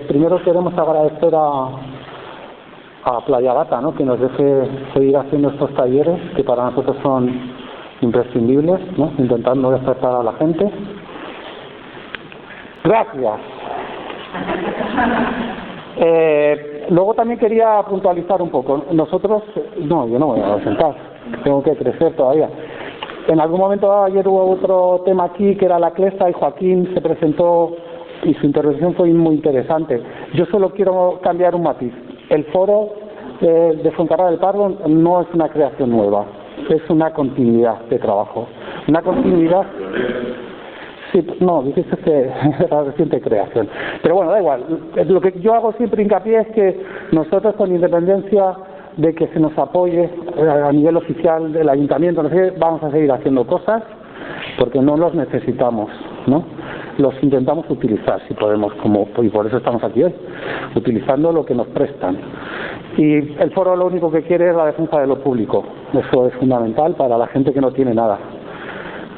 Primero queremos agradecer a Playa Gata, ¿no?, que nos deje seguir haciendo estos talleres que para nosotros son imprescindibles, ¿no?, intentando despertar a la gente. Gracias. Luego también quería puntualizar un poco. Nosotros, no, yo no me voy a sentar, tengo que crecer todavía. En algún momento ayer hubo otro tema aquí que era la CLESA y Joaquín se presentó y su intervención fue muy interesante. Yo solo quiero cambiar un matiz. El foro de Fuencarral del Pardo no es una creación nueva, es una continuidad de trabajo. Una continuidad... Sí, no, dijiste que era reciente creación. Pero bueno, da igual. Lo que yo hago siempre hincapié es que nosotros, con independencia de que se nos apoye a nivel oficial del ayuntamiento, no sé, vamos a seguir haciendo cosas porque no los necesitamos, ¿no? Los intentamos utilizar si podemos, y por eso estamos aquí hoy, utilizando lo que nos prestan. Y el foro lo único que quiere es la defensa de lo público. Eso es fundamental para la gente que no tiene nada.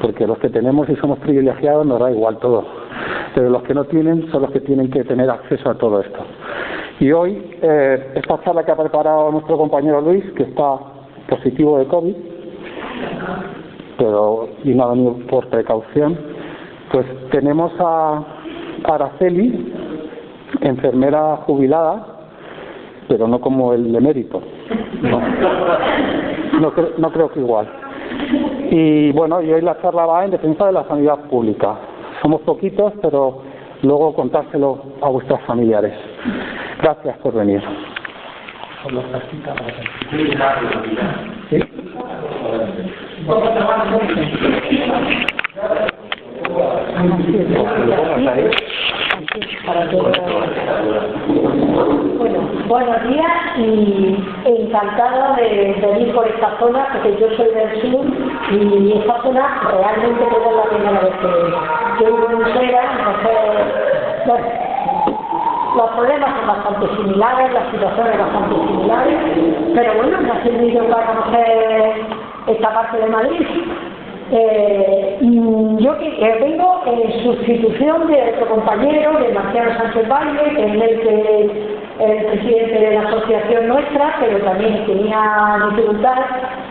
Porque los que tenemos y somos privilegiados nos da igual todo, pero los que no tienen son los que tienen que tener acceso a todo esto. Y hoy, esta charla que ha preparado nuestro compañero Luis, que está positivo de COVID, y no ha venido por precaución, pues tenemos a Araceli, enfermera jubilada, pero no como el emérito, no creo que igual. Y bueno, y hoy la charla va en defensa de la sanidad pública. Somos poquitos, pero luego contárselo a vuestros familiares. Gracias por venir. ¿Sí? Bueno, buenos días y encantada de venir por esta zona, porque yo soy del sur y esta zona realmente es la primera vez que yo vivo en Usera, entonces bueno, los problemas son bastante similares, las situaciones bastante similares, pero bueno, me ha servido para conocer esta parte de Madrid. Yo que vengo en sustitución de otro compañero, de Marciano Sánchez Valle, que es el presidente de la asociación nuestra, pero también tenía dificultad,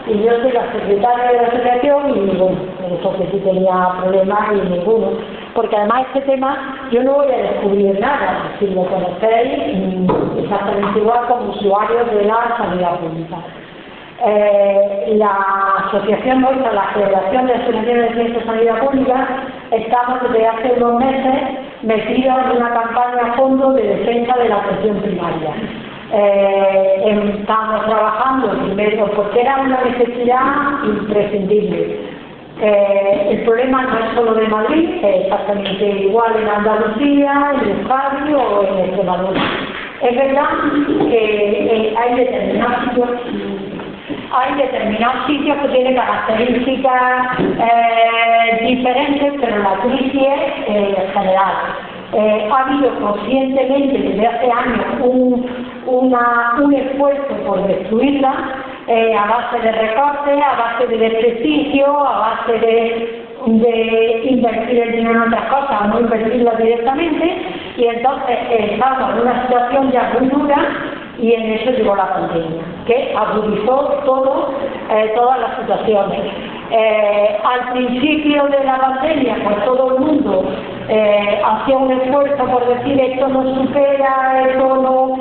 y yo soy la secretaria de la asociación, y bueno, eso que sí tenía problemas y ninguno, porque además este tema yo no voy a descubrir nada, si lo conocéis exactamente igual como usuarios de la sanidad pública. La asociación nuestra, la Federación de Asociaciones de Ciencias de Sanidad Pública, estamos desde hace unos meses metidos en una campaña a fondo de defensa de la atención primaria. Estamos trabajando primero porque era una necesidad imprescindible. El problema no es solo de Madrid, es exactamente igual en Andalucía, en Euskadi o en Extremadura. Es verdad que hay determinados sitios que tienen características diferentes, pero la crisis es general. Ha habido conscientemente desde hace años un esfuerzo por destruirla, a base de recortes, a base de desprestigio, a base de invertir el dinero en otras cosas, no invertirlo directamente, y entonces estamos en una situación ya muy dura. Y en eso llegó la pandemia, que agudizó todas las situaciones. Al principio de la pandemia, pues todo el mundo hacía un esfuerzo por decir esto no supera, esto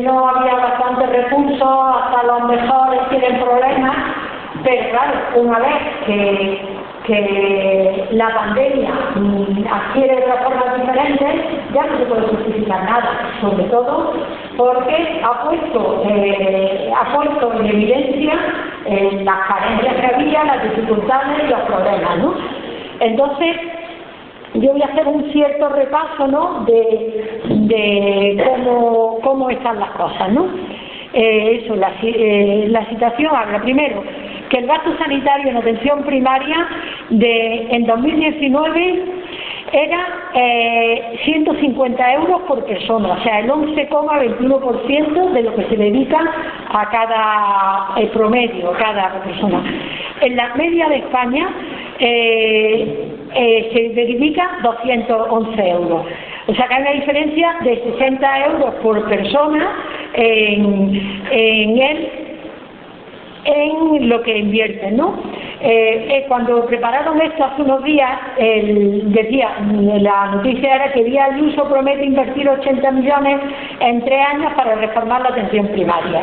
no había bastantes recursos, hasta los mejores tienen problemas, pero claro, una vez que la pandemia adquiere otras formas diferentes, ya no se puede justificar nada, sobre todo porque ha puesto en evidencia las carencias que había, las dificultades y los problemas, ¿no? Entonces, yo voy a hacer un cierto repaso, ¿no?, de cómo están las cosas, ¿no? La situación habla primero que el gasto sanitario en atención primaria en 2019 era 150 euros por persona, o sea, el 11,21% de lo que se dedica a cada promedio, cada persona. En la media de España se dedica 211 euros. O sea que hay una diferencia de 60 euros por persona en lo que invierten, ¿no? Cuando prepararon esto hace unos días, decía, la noticia era que Díaz Ayuso promete invertir 80 millones en 3 años para reformar la atención primaria.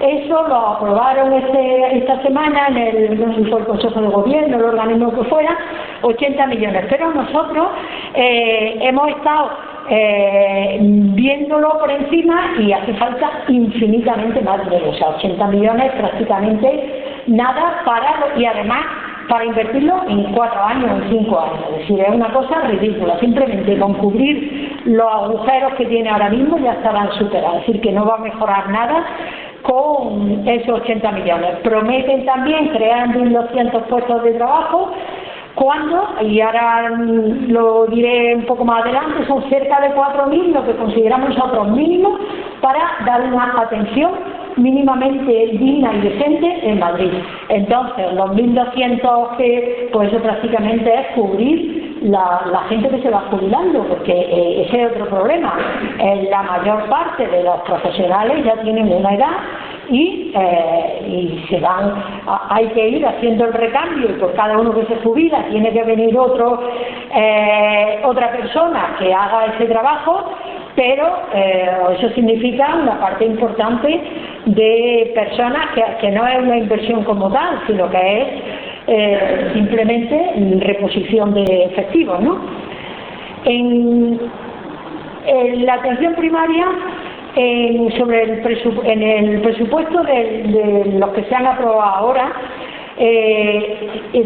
Eso lo aprobaron esta semana no sé si fue el Consejo de Gobierno, el organismo que fuera, 80 millones. Pero nosotros hemos estado viéndolo por encima y hace falta infinitamente más dinero, o sea, 80 millones prácticamente nada y además para invertirlo en 4 años, en 5 años, es decir, es una cosa ridícula, simplemente con cubrir los agujeros que tiene ahora mismo ya estarán superados, es decir, que no va a mejorar nada con esos 80 millones. Prometen también crear 1.200 puestos de trabajo, cuando, y ahora lo diré un poco más adelante, son cerca de 4.000 lo que consideramos nosotros mínimo para dar una atención mínimamente digna y decente en Madrid. Entonces, los 1.200 que, pues eso prácticamente es cubrir la gente que se va jubilando, porque ese es otro problema. La mayor parte de los profesionales ya tienen una edad y se van, hay que ir haciendo el recambio y por cada uno que se jubila tiene que venir otra persona que haga ese trabajo, pero eso significa una parte importante de personas que no es una inversión como tal, sino que es simplemente reposición de efectivos, ¿no? En la atención primaria, en el presupuesto de los que se han aprobado ahora,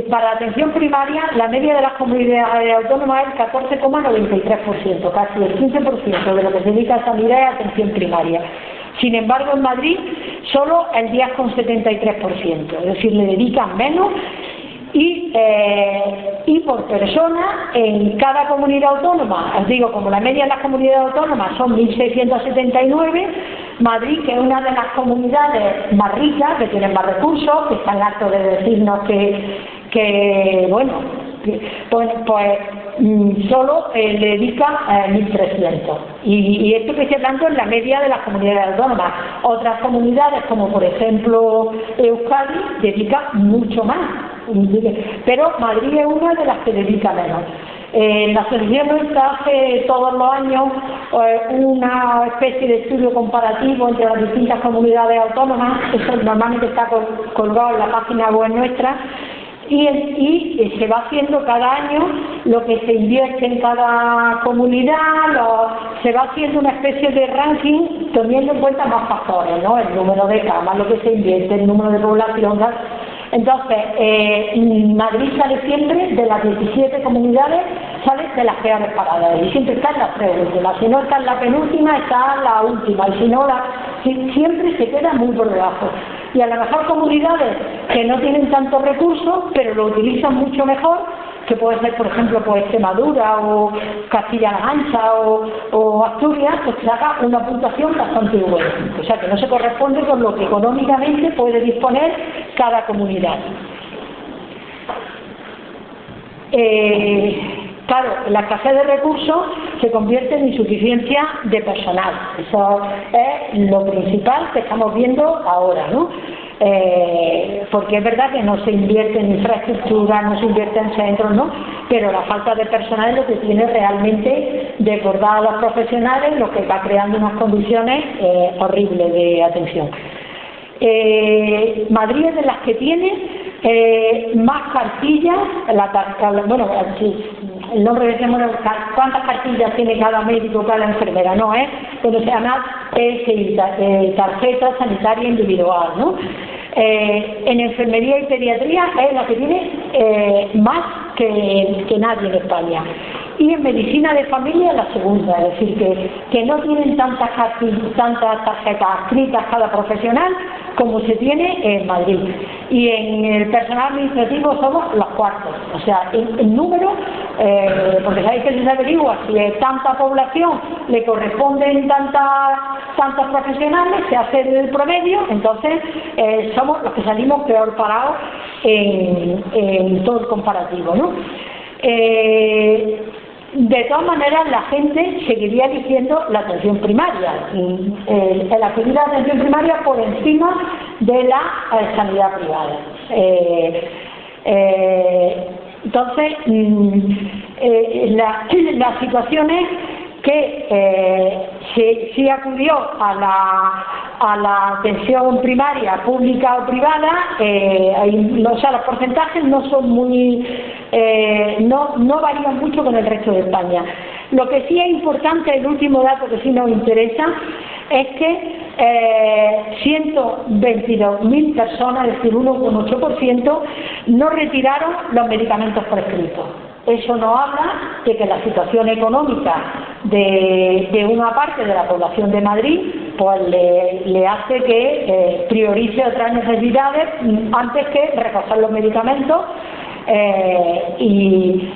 para la atención primaria, la media de las comunidades autónomas es el 14,93%, casi el 15% de lo que se dedica a sanidad y atención primaria. Sin embargo, en Madrid solo el 10,73%, es decir, le dedican menos y por persona en cada comunidad autónoma, os digo, como la media de las comunidades autónomas son 1.679, Madrid, que es una de las comunidades más ricas, que tienen más recursos, que están hartos de decirnos que bueno, pues solo le dedica 1.300. Y esto que estoy hablando es la media de las comunidades autónomas. Otras comunidades, como por ejemplo Euskadi, dedica mucho más. Pero Madrid es una de las que dedica menos. La asociación nuestra hace todos los años una especie de estudio comparativo entre las distintas comunidades autónomas. Eso normalmente está colgado en la página web nuestra. Y se va haciendo cada año lo que se invierte en cada comunidad, se va haciendo una especie de ranking teniendo en cuenta más factores, ¿no? El número de camas, lo que se invierte, el número de población, ¿no? Entonces, Madrid sale siempre, de las 17 comunidades, sale de las peores paradas, y siempre está en las 3 últimas. Si no está en la penúltima, está en la última, y si no, siempre se queda muy por debajo. Y a lo mejor comunidades que no tienen tantos recursos, pero lo utilizan mucho mejor, que puede ser, por ejemplo, pues Extremadura o Castilla-La Mancha o Asturias, pues saca una puntuación bastante buena. O sea, que no se corresponde con lo que económicamente puede disponer cada comunidad. Claro, la escasez de recursos se convierte en insuficiencia de personal. Eso es lo principal que estamos viendo ahora, ¿no? Porque es verdad que no se invierte en infraestructura, no se invierte en centros, ¿no? Pero la falta de personal es lo que tiene realmente desbordado a los profesionales, lo que va creando unas condiciones horribles de atención. Madrid es de las que tiene más cartillas, bueno, el nombre de cuántas cartillas tiene cada médico, cada enfermera, no es, pero se llama tarjeta sanitaria individual, ¿no? En enfermería y pediatría es la que tiene más que nadie en España. Y en medicina de familia la segunda, es decir, que no tienen tantas tarjetas escritas cada profesional como se tiene en Madrid. Y en el personal administrativo somos los cuartos, o sea, en número, porque sabéis que se averigua si es tanta población le corresponden tantos profesionales, se hace el promedio, entonces somos los que salimos peor parados en todo el comparativo, ¿no? De todas maneras, la gente seguiría eligiendo la atención primaria, el acudir a la atención primaria por encima de la sanidad privada. Entonces, la situación es que si acudió a la atención primaria pública o privada, o sea, los porcentajes no son muy no varían mucho con el resto de España. Lo que sí es importante, el último dato que sí nos interesa, es que 122.000 personas, es decir, 1,8%, no retiraron los medicamentos prescritos. Eso nos habla de que la situación económica de una parte de la población de Madrid pues le hace que priorice otras necesidades antes que recoger los medicamentos, y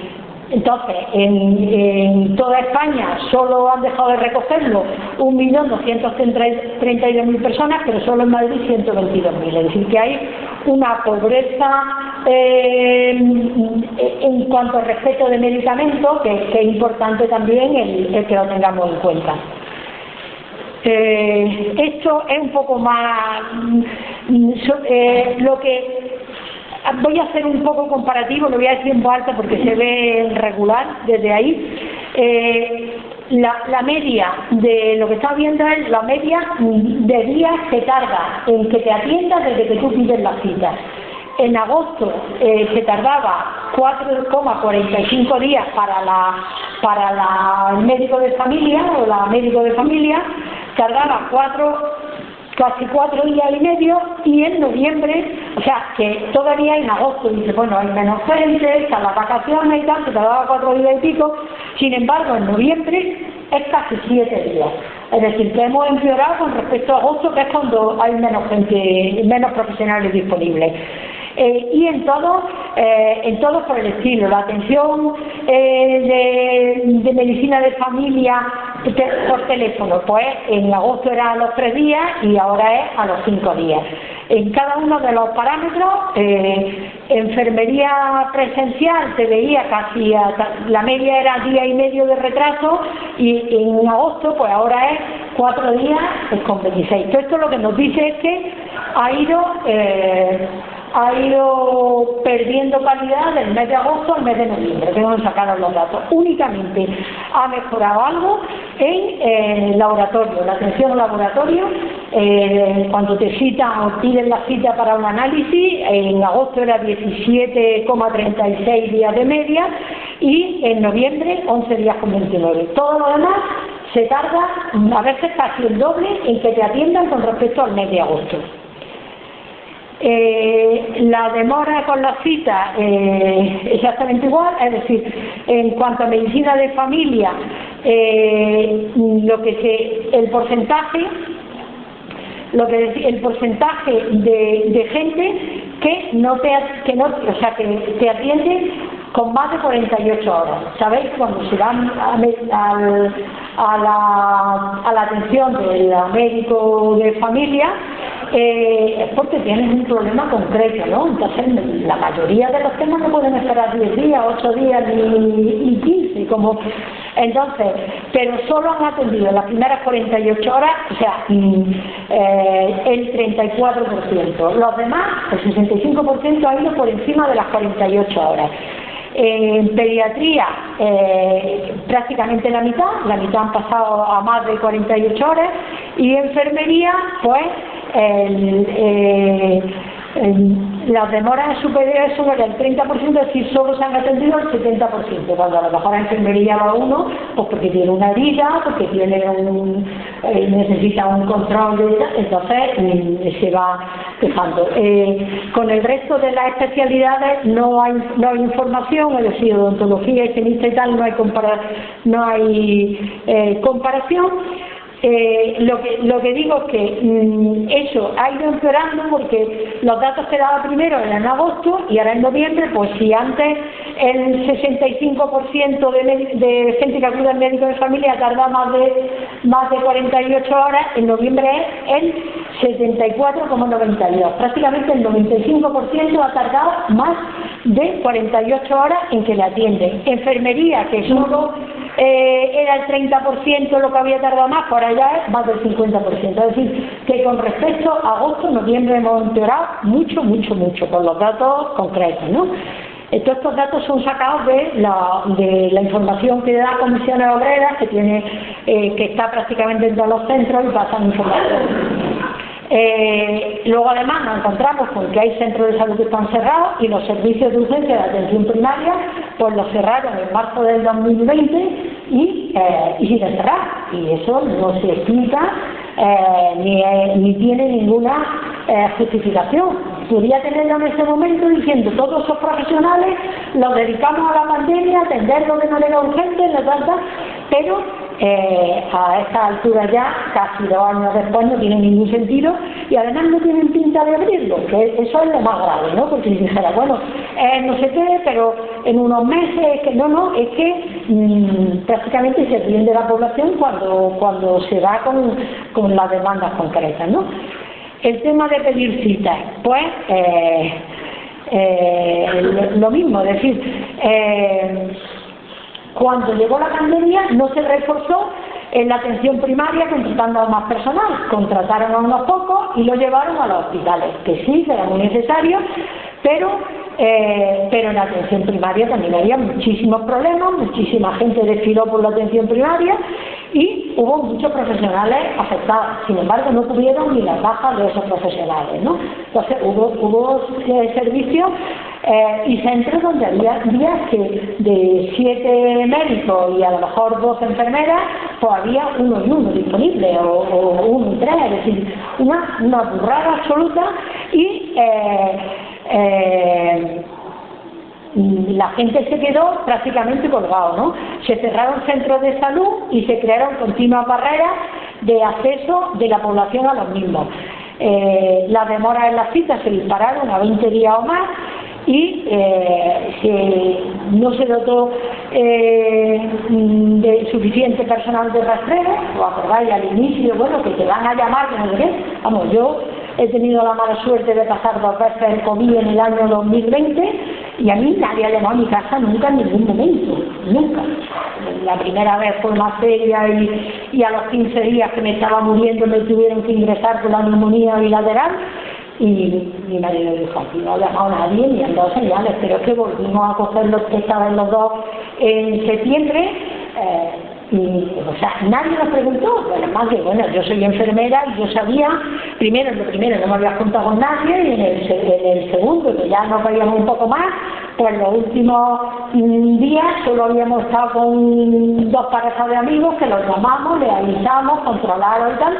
entonces en toda España solo han dejado de recogerlo 1.232.000 personas, pero solo en Madrid 122.000, es decir que hay una pobreza en cuanto al respeto de medicamentos que es importante también el que lo tengamos en cuenta. Esto es un poco más lo que voy a hacer un poco comparativo, lo voy a decir en voz alta porque se ve regular desde ahí. La media de lo que estamos viendo es la media de días que tarda en que te atiendas desde que tú pides la cita. En agosto se tardaba 4,45 días para el médico de familia o la médico de familia, tardaba casi 4 días y medio, y en noviembre, o sea, que todavía en agosto dice, bueno, hay menos gente, están las vacaciones y tal, se tardaba 4 días y pico, sin embargo, en noviembre es casi 7 días. Es decir, que hemos empeorado con respecto a agosto, que es cuando hay menos gente, menos profesionales disponibles. Y en todo por el estilo. La atención de medicina de familia por teléfono, pues en agosto era a los 3 días y ahora es a los 5 días. En cada uno de los parámetros, enfermería presencial se veía casi, la media era día y medio de retraso, y en agosto pues ahora es 4 días con 26. Todo esto lo que nos dice es que ha ido perdiendo calidad del mes de agosto al mes de noviembre, que no sacaron los datos. Únicamente ha mejorado algo en laboratorio, la atención al laboratorio. Cuando te citan o piden la cita para un análisis, en agosto era 17,36 días de media y en noviembre 11 días con 29. Todo lo demás se tarda a veces casi el doble en que te atiendan con respecto al mes de agosto. La demora con la cita exactamente igual, es decir, en cuanto a medicina de familia, el porcentaje de gente que te atiende con más de 48 horas. ¿Sabéis? Cuando se van a la atención del médico de familia, es porque tienes un problema concreto, ¿no? Entonces, la mayoría de los temas no pueden esperar 10 días, 8 días ni 15, como... Entonces, pero solo han atendido las primeras 48 horas, o sea, el 34%. Los demás, el 65% ha ido por encima de las 48 horas. En pediatría, prácticamente la mitad han pasado a más de 48 horas, y enfermería, pues, las demoras superiores son del 30%, es decir, solo se han atendido el 70%, cuando a lo mejor la enfermería va uno, pues porque tiene una herida, porque necesita un control, entonces se va dejando. Con el resto de las especialidades no hay información, es decir, odontología, higienista y tal, no hay comparación. Lo que digo es que eso ha ido empeorando porque los datos que daba primero eran en agosto y ahora en noviembre, pues si antes el 65% de gente que acude al médico de familia tarda más de 48 horas, en noviembre es el 74,92. Prácticamente el 95% ha tardado más de 48 horas en que le atienden. Enfermería, que solo era el 30% lo que había tardado más, por allá es más del 50%. Es decir, que con respecto a agosto, noviembre hemos empeorado mucho, por los datos concretos, ¿no? Todos estos datos son sacados de la información que da Comisiones Obreras, que está prácticamente en todos los centros y pasan información. Luego además nos encontramos con que hay centros de salud que están cerrados y los servicios de urgencia de atención primaria pues los cerraron en marzo del 2020 y siguen cerrados, y eso no se explica ni tiene ninguna justificación. Podría tenerlo en ese momento diciendo todos esos profesionales los dedicamos a la pandemia, a atenderlo de manera urgente, pero a esta altura ya, casi 2 años después, no tiene ningún sentido y además no tienen pinta de abrirlo, que eso es lo más grave, ¿no? Porque si dijera, bueno, no sé qué, pero en unos meses, es que prácticamente se atiende la población cuando se va con las demandas concretas, ¿no? El tema de pedir citas, pues lo mismo, es decir, cuando llegó la pandemia no se reforzó en la atención primaria contratando a más personal, contrataron a unos pocos y lo llevaron a los hospitales, que sí, que era muy necesario, pero en la atención primaria también había muchísimos problemas, muchísima gente desfiló por la atención primaria y hubo muchos profesionales afectados. Sin embargo, no tuvieron ni las bajas de esos profesionales, ¿no? Entonces hubo servicios y centros donde había días que de 7 médicos y a lo mejor 2 enfermeras, pues había 1 y 1 disponible, o 1 y 3, es decir, una burrada absoluta. Y la gente se quedó prácticamente colgado, ¿no? Se cerraron centros de salud y se crearon continuas barreras de acceso de la población a los mismos. Las demoras en las citas se dispararon a 20 días o más y no se dotó de suficiente personal de rastreo. ¿Os acordáis al inicio? Bueno, que te van a llamar, que no sé qué. Vamos, yo he tenido la mala suerte de pasar 2 veces el COVID en el año 2020 y a mí nadie ha llamado a mi casa nunca en ningún momento, nunca. La primera vez fue más seria y a los 15 días que me estaba muriendo me tuvieron que ingresar con la neumonía bilateral y mi marido dijo, aquí no ha llamado a nadie ni han dado señales, pero es que volvimos a coger los que estaban los dos en septiembre. O sea, nadie nos preguntó, además que bueno, yo soy enfermera y yo sabía, lo primero no me había juntado con nadie, y en el segundo, que ya nos veíamos un poco más, pues los últimos días solo habíamos estado con 2 parejas de amigos que los llamamos, les avisamos, controlaron y tal.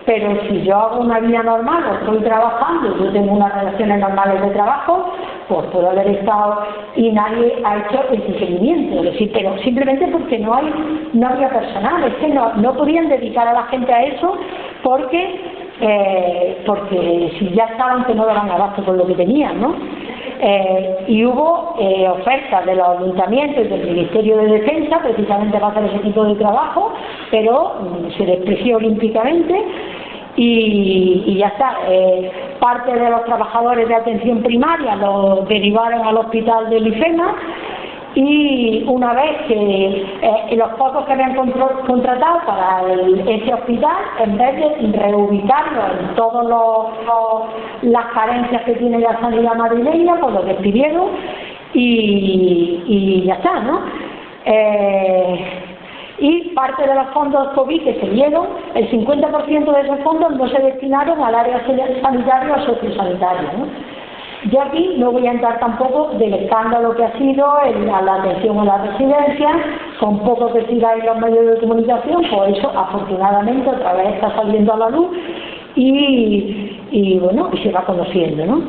Pero si yo hago una vida normal o estoy trabajando, yo tengo unas relaciones normales de trabajo, pues puedo haber estado y nadie ha hecho ese seguimiento. Es decir, pero simplemente porque no había personal, es que no podían dedicar a la gente a eso porque si ya estaban que no daban abasto con lo que tenían, ¿no? Y hubo ofertas de los ayuntamientos y del Ministerio de Defensa precisamente para hacer ese tipo de trabajo, pero se despreció olímpicamente y ya está. Parte de los trabajadores de atención primaria los derivaron al hospital del IFEMA y una vez que los pocos que habían contratado para ese hospital, en vez de reubicarlos en todas las carencias que tiene la sanidad madrileña, pues los despidieron y ya está, ¿no? Y parte de los fondos COVID que se dieron, el 50% de esos fondos no se destinaron al área sanitaria o sociosanitaria, ¿no? Yo aquí no voy a entrar tampoco del escándalo que ha sido la atención en las residencias, con poco que siga en los medios de comunicación, pues eso afortunadamente otra vez está saliendo a la luz y bueno, y se va conociendo, ¿no?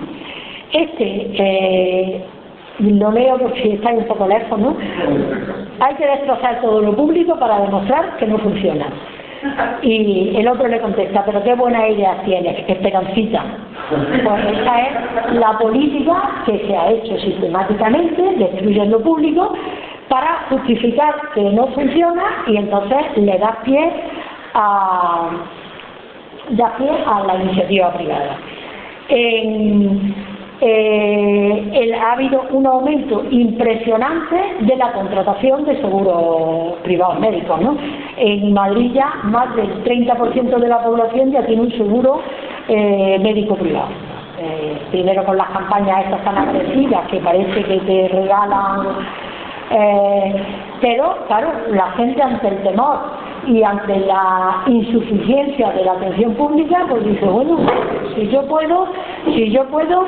Lo leo porque está un poco lejos, ¿no? Hay que destrozar todo lo público para demostrar que no funciona. Y el otro le contesta, pero qué buena idea tienes, Esperancita. Pues esa es la política que se ha hecho sistemáticamente, destruye lo público para justificar que no funciona y entonces le da pie a la iniciativa privada. ha habido un aumento impresionante de la contratación de seguros privados médicos, ¿no? En Madrid ya más del 30% de la población ya tiene un seguro médico privado. Primero con las campañas estas tan agresivas que parece que te regalan, pero claro, la gente ante el temor y ante la insuficiencia de la atención pública, pues dice, bueno, si yo puedo,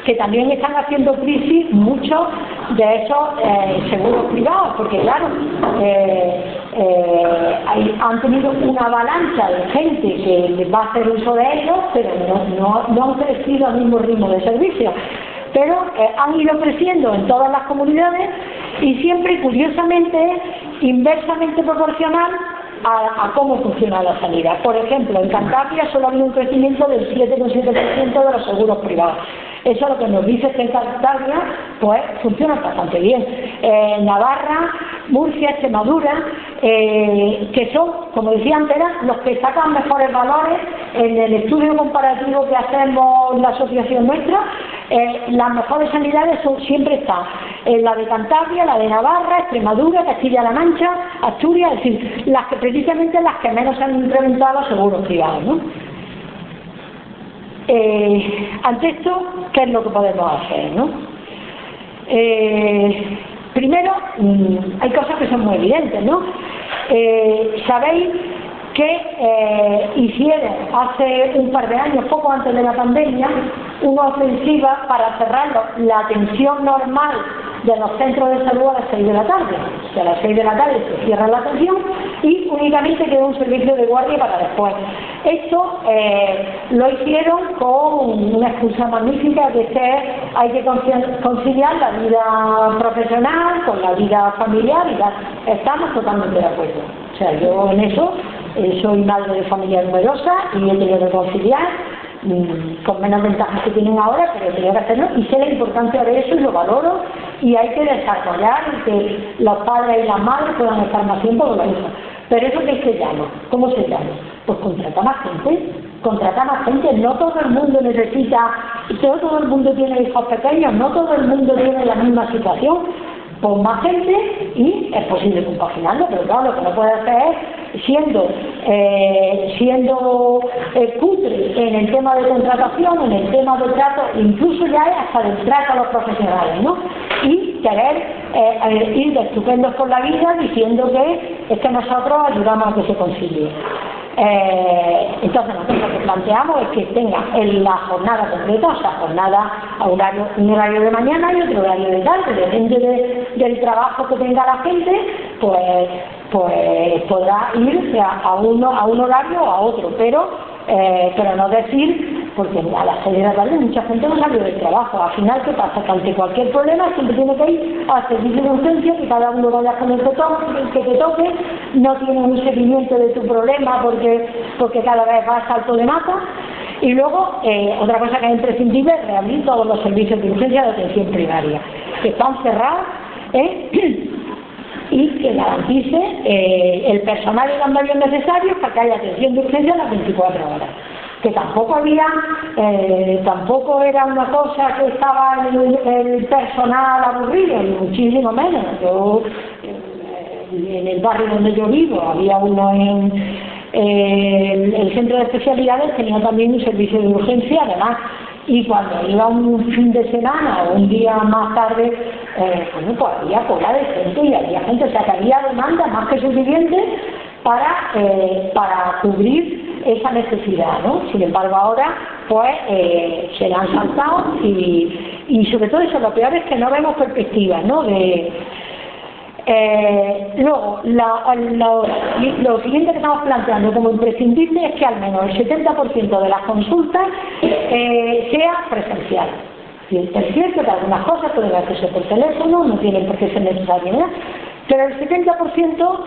que también están haciendo crisis muchos de esos seguros privados, porque claro, han tenido una avalancha de gente que va a hacer uso de ellos, pero no han crecido al mismo ritmo de servicio. Pero han ido creciendo en todas las comunidades y siempre, curiosamente, inversamente proporcional a cómo funciona la sanidad. Por ejemplo, en Cantabria solo ha habido un crecimiento del 7,7% de los seguros privados. Eso lo que nos dice es que en Cantabria pues funciona bastante bien. Navarra, Murcia, Extremadura, que son, como decía antes, los que sacan mejores valores en el estudio comparativo que hacemos en la asociación nuestra. Las mejores sanidades siempre están en la de Cantabria, la de Navarra, Extremadura, Castilla-La Mancha, Asturias, es decir, precisamente las que menos han incrementado los seguros privados, ¿no? Ante esto, ¿qué es lo que podemos hacer, no? Primero, hay cosas que son muy evidentes, ¿no? Sabéis que hicieron hace un par de años, poco antes de la pandemia, una ofensiva para cerrar la atención normal de los centros de salud a las 6 de la tarde. O sea, a las 6 de la tarde se cierra la atención y únicamente queda un servicio de guardia para después. Esto lo hicieron con una excusa magnífica de que hay que conciliar la vida profesional con la vida familiar y tal. Estamos totalmente de acuerdo. O sea, yo en eso soy madre de familia numerosa y he tenido que conciliar con menos ventajas que tienen ahora, pero he tenido que hacerlo y sé la importancia de eso y lo valoro y hay que desarrollar y que los padres y las madres puedan estar más tiempo con la hija. Pero eso ¿qué se llama? ¿Cómo se llama? Pues contratar más gente, no todo el mundo necesita, todo el mundo tiene hijos pequeños, no todo el mundo tiene la misma situación. Pon más gente y es posible compaginarlo, pero claro, lo que no puede hacer es siendo cutre en el tema de contratación, en el tema de trato, incluso ya es hasta del trato a los profesionales, ¿no? Y querer ir de estupendos por la vida diciendo que es que nosotros ayudamos a que se concilie. Entonces nosotros lo que planteamos es que tenga en la jornada completa, o sea, jornada a un horario de mañana y otro horario de tarde, depende del trabajo que tenga la gente, pues podrá ir a un horario o a otro, pero no decir, porque a las 6 de la tarde mucha gente no sale del trabajo. Al final, ¿qué pasa? Que ante cualquier problema siempre tiene que ir al servicio de urgencia, que cada uno vaya con el que te toque, no tiene un seguimiento de tu problema porque cada vez va a salto de mata. Y luego, otra cosa que es imprescindible es reabrir todos los servicios de urgencia de atención primaria, que están cerrados, y que garantice el personal y los medios necesarios para que haya atención de urgencia a las 24 horas. Que tampoco era una cosa que estaba el personal aburrido, ni muchísimo menos. Yo, en el barrio donde yo vivo, había uno en el centro de especialidades, tenía también un servicio de urgencia, además. Y cuando iba un fin de semana o un día más tarde, pues había cola de gente y había gente, o sea que había demanda más que suficiente para cubrir esa necesidad, ¿no? Sin embargo ahora, pues se la han saltado y sobre todo eso, lo peor es que no vemos perspectivas, ¿no? Luego, lo siguiente que estamos planteando como imprescindible es que al menos el 70% de las consultas sea presencial. Es cierto que algunas cosas pueden hacerse por teléfono, no tienen por qué ser necesarias, ¿no? Pero el 70%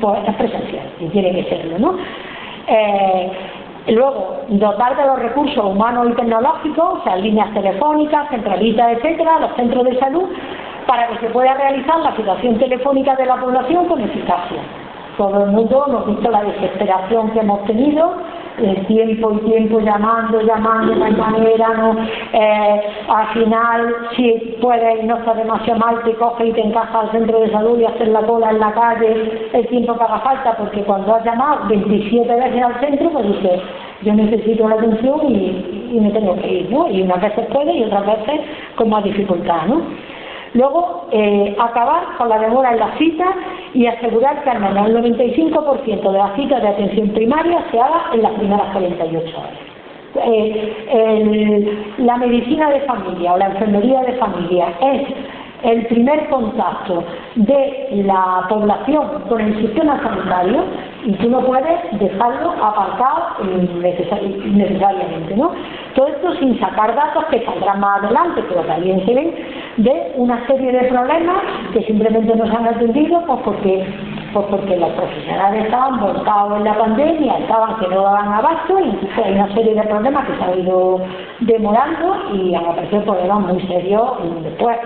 pues, es presencial y tiene que serlo, ¿no? Luego, dotar de los recursos humanos y tecnológicos, o sea, líneas telefónicas, centralitas, etcétera, los centros de salud, para que se pueda realizar la situación telefónica de la población con eficacia. Todo el mundo hemos visto la desesperación que hemos tenido tiempo y tiempo llamando, no hay manera, no, al final, si puedes y no está demasiado mal, te coges y te encajas al centro de salud y hacer la cola en la calle el tiempo que haga falta, porque cuando has llamado 27 veces al centro, pues dices, yo necesito la atención y me tengo que ir, ¿no? Y unas veces puede y otras veces con más dificultad, ¿no? Luego, acabar con la demora en las citas y asegurar que al menos el 95% de las citas de atención primaria se haga en las primeras 48 horas. La medicina de familia o la enfermería de familia es el primer contacto de la población con el sistema sanitario y tú no puedes dejarlo aparcado innecesariamente, ¿no? Todo esto sin sacar datos que saldrán más adelante, pero también se ven de una serie de problemas que simplemente no se han atendido pues porque los profesionales estaban volcados en la pandemia, estaban que no daban abasto y entonces hay una serie de problemas que se han ido demorando y han aparecido problemas muy serios después.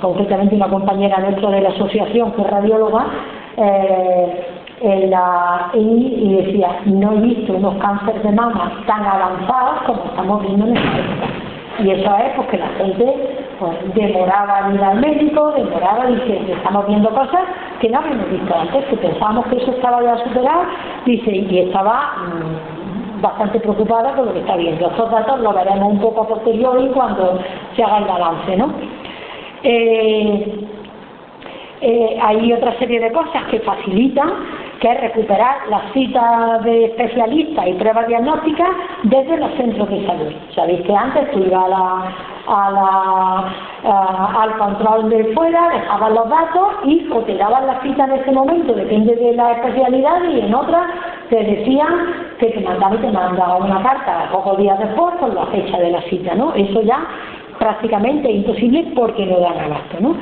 Concretamente una compañera dentro de la asociación que es radióloga y decía, no he visto unos cánceres de mama tan avanzados como estamos viendo en esta época. Y eso es porque la gente pues, demoraba en ir al médico, demoraba diciendo, estamos viendo cosas que no habíamos visto antes, que pensábamos que eso estaba ya superado, dice, y estaba bastante preocupada con lo que está viendo. Estos datos los veremos un poco a posteriori cuando se haga el balance, ¿no? Hay otra serie de cosas que facilitan, que es recuperar las citas de especialistas y pruebas diagnósticas desde los centros de salud. Sabéis que antes tú ibas al control de fuera, dejabas los datos y o te daban la cita en ese momento, depende de la especialidad, y en otras te decían que te mandaba una carta pocos días después con la fecha de la cita, ¿no? Eso ya prácticamente imposible porque no dan abasto, ¿no?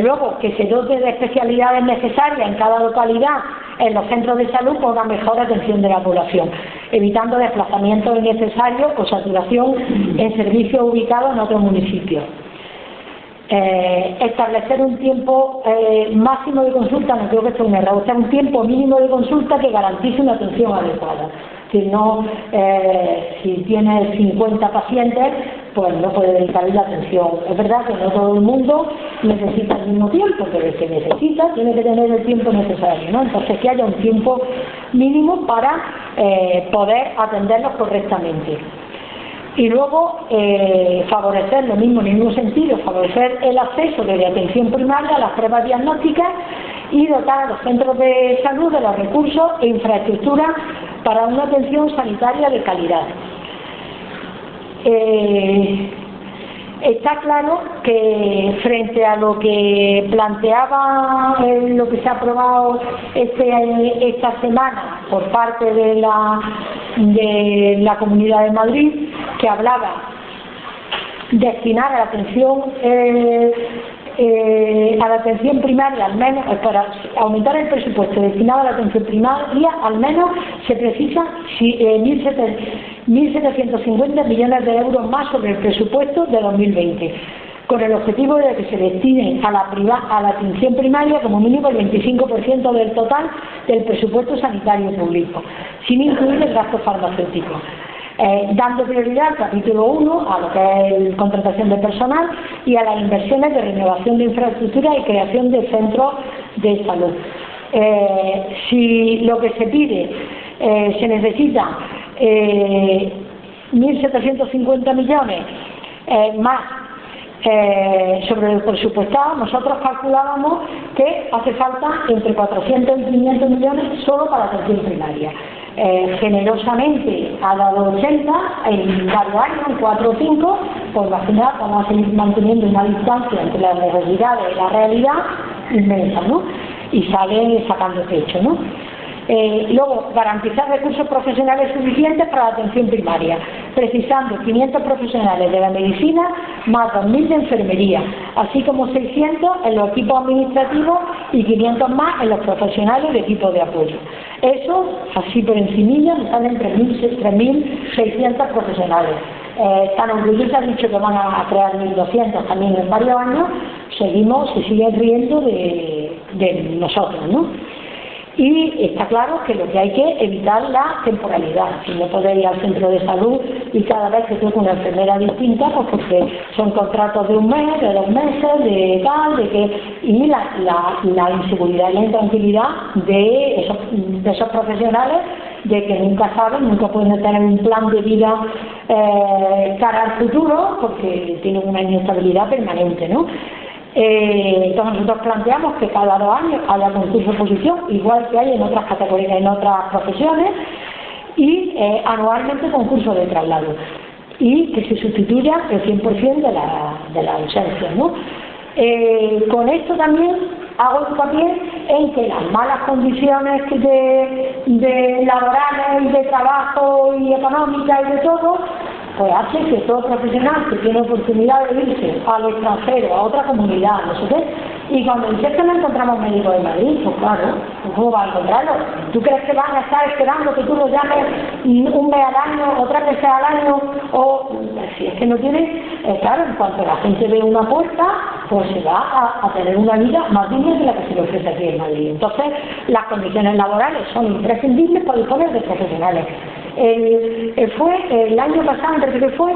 Luego, que se dote de especialidades necesarias en cada localidad en los centros de salud con una mejor atención de la población, evitando desplazamientos innecesarios o saturación en servicios ubicados en otros municipios. Establecer un tiempo máximo de consulta, no creo que esto es un error, o sea, un tiempo mínimo de consulta que garantice una atención adecuada. Si no, si tienes 50 pacientes, pues no puede dedicarle la atención. Es verdad que no todo el mundo necesita el mismo tiempo, pero el que necesita tiene que tener el tiempo necesario, ¿no? Entonces que haya un tiempo mínimo para poder atenderlos correctamente. Y luego favorecer, lo mismo en el mismo sentido, favorecer el acceso de atención primaria a las pruebas diagnósticas y dotar a los centros de salud de los recursos e infraestructura para una atención sanitaria de calidad. Está claro que frente a lo que planteaba lo que se ha aprobado esta semana por parte de la Comunidad de Madrid, que hablaba de destinar a la atención primaria, al menos para aumentar el presupuesto destinado a la atención primaria, al menos se precisan 1.750 millones de euros más sobre el presupuesto de 2020, con el objetivo de que se destine a la atención primaria como mínimo el 25% del total del presupuesto sanitario público, sin incluir el gasto farmacéutico. Dando prioridad al capítulo 1, a lo que es contratación de personal y a las inversiones de renovación de infraestructura y creación de centros de salud. Si lo que se pide se necesita 1.750 millones más sobre el presupuestado, nosotros calculábamos que hace falta entre 400 y 500 millones solo para atención primaria. Generosamente ha dado 80 en varios años, en 4 o 5, pues al final vamos a seguir manteniendo una distancia entre las necesidades y la realidad inmensa, ¿no? Y sale sacando pecho, ¿no? Luego, garantizar recursos profesionales suficientes para la atención primaria, precisando 500 profesionales de la medicina más 2.000 de enfermería, así como 600 en los equipos administrativos y 500 más en los profesionales de equipos de apoyo. Eso, así por encimilla, nos salen 3.600 profesionales. Tan orgullosos han dicho que van a crear 1.200 también en varios años, se siguen riendo de nosotros, ¿no? Y está claro que lo que hay que evitar la temporalidad. Si no podéis ir al centro de salud y cada vez que toca una enfermera distinta, pues porque son contratos de un mes, de 2 meses, de tal, de que... Y la inseguridad y la intranquilidad de esos profesionales, de que nunca saben, nunca pueden tener un plan de vida cara al futuro, porque tienen una inestabilidad permanente, ¿no? Entonces nosotros planteamos que cada 2 años haya concurso de oposición, igual que hay en otras categorías, en otras profesiones, y anualmente concurso de traslado, y que se sustituya el 100% de la ausencia, ¿no? Con esto también hago hincapié en que las malas condiciones de laborales y de trabajo y económicas y de todo, pues hace que todo profesional que tiene oportunidad de irse al extranjero, a otra comunidad, no sé qué, y cuando dices que no encontramos médicos en Madrid, pues claro, ¿cómo va a encontrarlo? ¿Tú crees que van a estar esperando que tú los llames un mes al año o 3 veces al año? O si es que no tienen, claro, en cuanto la gente ve una puerta, pues se va a tener una vida más digna que la que se le ofrece aquí en Madrid. Entonces, las condiciones laborales son imprescindibles para disponer de profesionales. Fue el año pasado, creo que fue,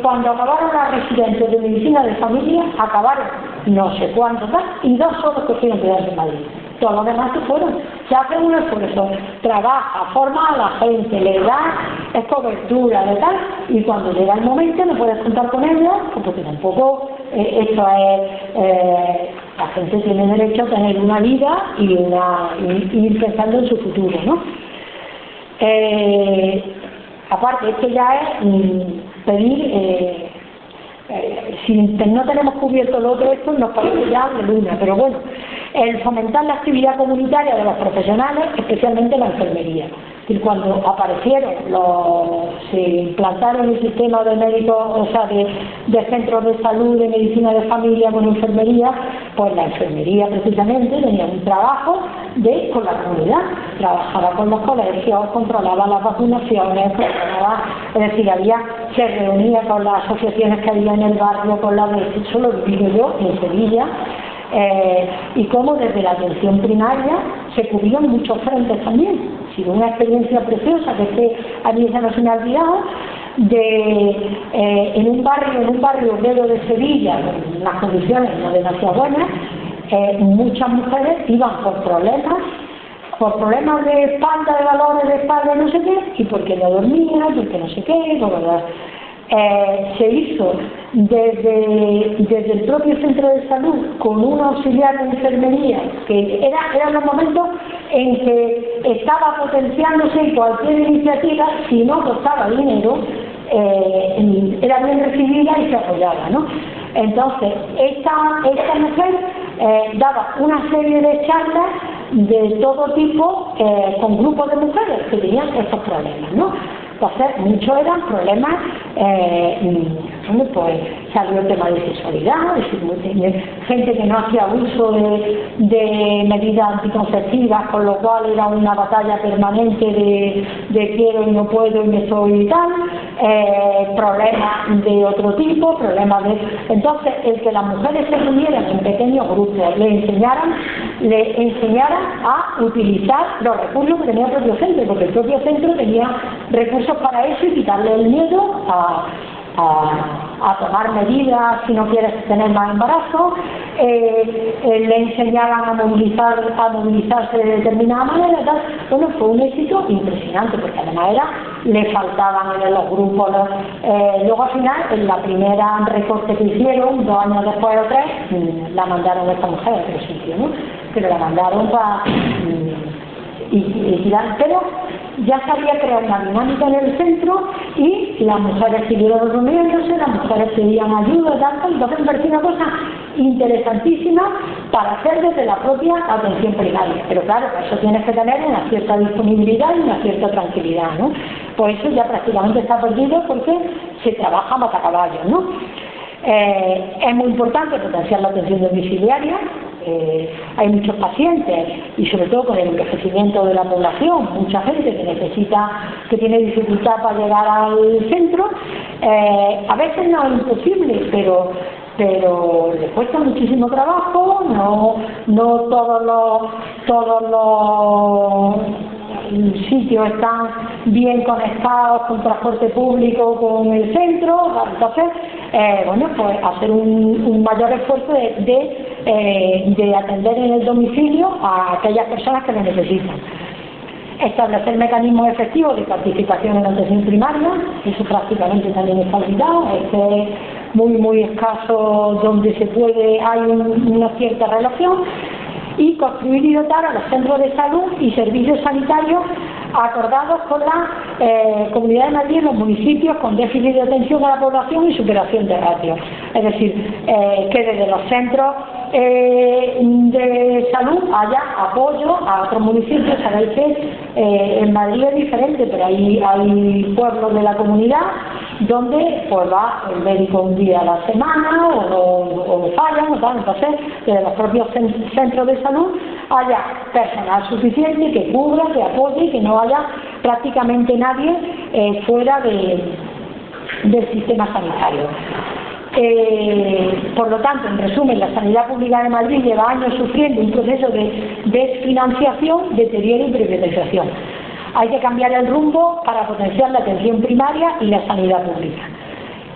cuando acabaron las residencias de medicina de familia, acabaron no sé cuántos más, y 2 solo que fueron quedarse en Madrid. Todos los demás se fueron. Se hace un esfuerzo, trabaja, forma a la gente, le da cobertura, de tal, y cuando llega el momento no puedes contar con ella, porque tampoco esto es... la gente tiene derecho a tener una vida y ir pensando en su futuro, ¿no? Aparte, esto ya es pedir, si no tenemos cubierto lo otro, esto nos parece ya de luna, pero bueno, el fomentar la actividad comunitaria de los profesionales, especialmente la enfermería. Y cuando aparecieron, se implantaron el sistema de médicos, o sea, de centros de salud, de medicina de familia con enfermería, pues la enfermería precisamente tenía un trabajo con la comunidad, trabajaba con los colegios, controlaba las vacunaciones, es decir, se reunía con las asociaciones que había en el barrio, con la de eso lo viví yo en Sevilla. Y cómo desde la atención primaria se cubrían muchos frentes también. Ha sido una experiencia preciosa que a mí se me ha olvidado, en un barrio obrero de Sevilla, en las condiciones no demasiado buenas, muchas mujeres iban por problemas de espalda, de valores de espalda, no sé qué, y porque no dormían, porque no sé qué, se hizo desde el propio centro de salud con un auxiliar de enfermería, que eran los momentos en que estaba potenciándose cualquier iniciativa, si no costaba dinero, era bien recibida y se apoyaba, ¿no? Entonces, esta mujer daba una serie de charlas de todo tipo con grupos de mujeres que tenían estos problemas, ¿no? Entonces, muchos eran problemas, pues salió el tema de sexualidad, gente que no hacía uso de medidas anticonceptivas, con lo cual era una batalla permanente de quiero y no puedo y me soy y tal, problemas de otro tipo, Entonces, el que las mujeres se reunieran en pequeños grupos, le enseñaran a utilizar los recursos que tenía el propio centro, porque el propio centro tenía recursos para eso y quitarle el miedo a tomar medidas si no quieres tener más embarazo, le enseñaban a movilizarse de determinada manera, tal. Bueno, fue un éxito impresionante, porque además le faltaban en los grupos, luego al final, en la primera recorte que hicieron, 2 años después o 3, la mandaron a esta mujer a otro sitio, ¿no? Pero la mandaron para pero ya se había creado una dinámica en el centro y las mujeres siguieron reuniéndose, las mujeres pedían ayuda y tanto, entonces me pareció una cosa interesantísima para hacer desde la propia atención primaria, pero claro, eso tienes que tener una cierta disponibilidad y una cierta tranquilidad, ¿no? Pues eso ya prácticamente está perdido porque se trabaja a matacaballos, ¿no? Es muy importante potenciar la atención domiciliaria. Hay muchos pacientes y sobre todo con el envejecimiento de la población, mucha gente que tiene dificultad para llegar al centro. A veces no es imposible, pero pero le cuesta muchísimo trabajo, no todos los sitios están bien conectados con transporte público, con el centro, entonces, bueno, pues hacer un mayor esfuerzo de atender en el domicilio a aquellas personas que lo necesitan. Establecer mecanismos efectivos de participación en la atención primaria, eso prácticamente también está olvidado, es muy escaso donde se puede, hay una cierta relación, y construir y dotar a los centros de salud y servicios sanitarios acordados con la Comunidad de Madrid en los municipios con déficit de atención a la población y superación de ratios. Es decir, que desde los centros de salud haya apoyo a otros municipios. Sabéis que en Madrid es diferente, pero hay pueblos de la comunidad donde pues va el médico un día a la semana o fallan, o tal. Entonces, desde los propios centros de salud haya personal suficiente que cubra, que apoye y que no haya prácticamente nadie fuera del sistema sanitario. Por lo tanto, en resumen, la sanidad pública de Madrid lleva años sufriendo un proceso de desfinanciación, deterioro y privatización. Hay que cambiar el rumbo para potenciar la atención primaria y la sanidad pública.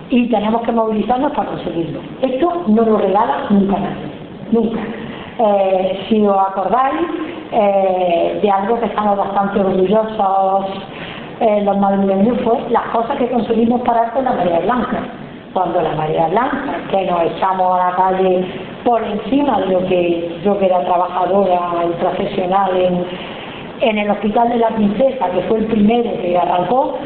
Y tenemos que movilizarnos para conseguirlo. Esto no lo regala nunca nadie. Nunca. Si os acordáis de algo que estamos bastante orgullosos los madrileños, fue las cosas que conseguimos parar con la marea blanca. Cuando la marea blanca, que nos echamos a la calle por encima de lo que yo, que era trabajadora y profesional en el Hospital de la Princesa, que fue el primero que arrancó,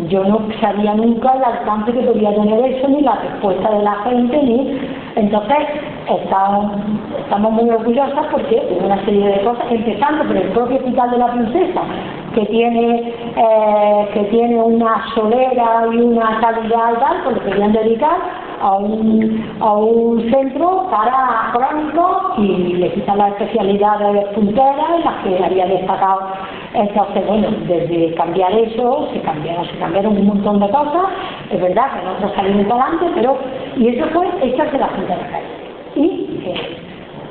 yo no sabía nunca el alcance que podía tener eso, ni la respuesta de la gente, entonces estamos muy orgullosas porque hubo una serie de cosas, empezando por el propio Hospital de la Princesa, que tiene una solera y una calidad y tal, pues le querían dedicar a un centro para crónicos y le quitan las especialidades punteras en las que había destacado. Entonces, bueno, desde cambiar eso, se cambiaron un montón de cosas, es verdad que nosotros salimos para adelante, pero, y eso fue echarse la gente a la calle. Y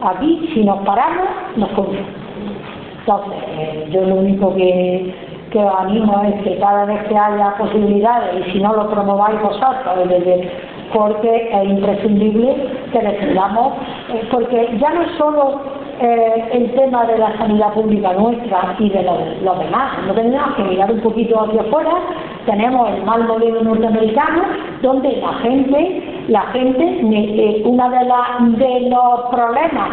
aquí, si nos paramos, nos comen. Entonces, yo lo único que os animo es que cada vez que haya posibilidades, y si no lo promováis vosotros, porque es imprescindible que defendamos, porque ya no es solo el tema de la sanidad pública nuestra y de los demás, no tenemos que mirar un poquito hacia afuera. Tenemos el mal modelo norteamericano, donde la gente, uno de los problemas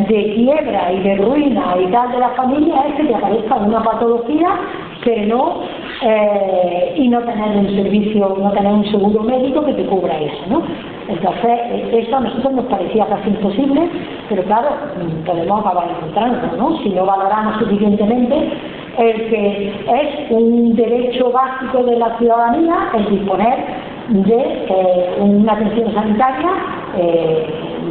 de quiebra y de ruina y tal de la familia es que te aparezca una patología que y no tener un servicio, no tener un seguro médico que te cubra eso, ¿no? Entonces, eso a nosotros nos parecía casi imposible, pero claro, podemos acabar encontrándolo, ¿no? Si no valoramos suficientemente el que es un derecho básico de la ciudadanía el disponer de una atención sanitaria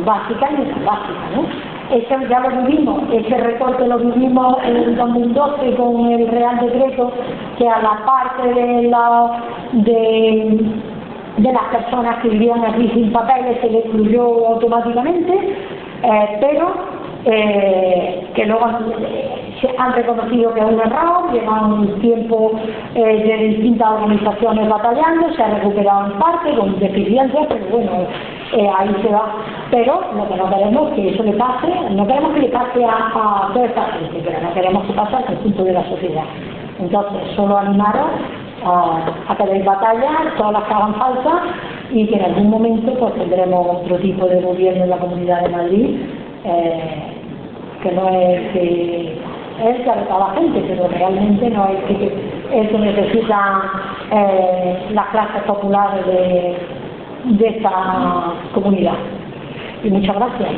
básica y no básica, ¿no? Eso ya lo vivimos, ese recorte lo vivimos en el 2012 con el Real Decreto, que a la parte de las personas que vivían aquí sin papeles se le excluyó automáticamente, pero que luego se han reconocido que es un error, llevan un tiempo de distintas organizaciones batallando, se ha recuperado en parte con deficiencias, pero bueno, ahí se va. Pero lo que no queremos es que eso le pase, no queremos que le pase a toda esta gente, pero no queremos que pase al conjunto de la sociedad. Entonces, solo animaros a que deis batalla, todas las que hagan falta, y que en algún momento pues tendremos otro tipo de gobierno en la Comunidad de Madrid, que no es que es que a la gente, pero realmente no es que eso necesitan las clases populares de esta comunidad. Y muchas gracias.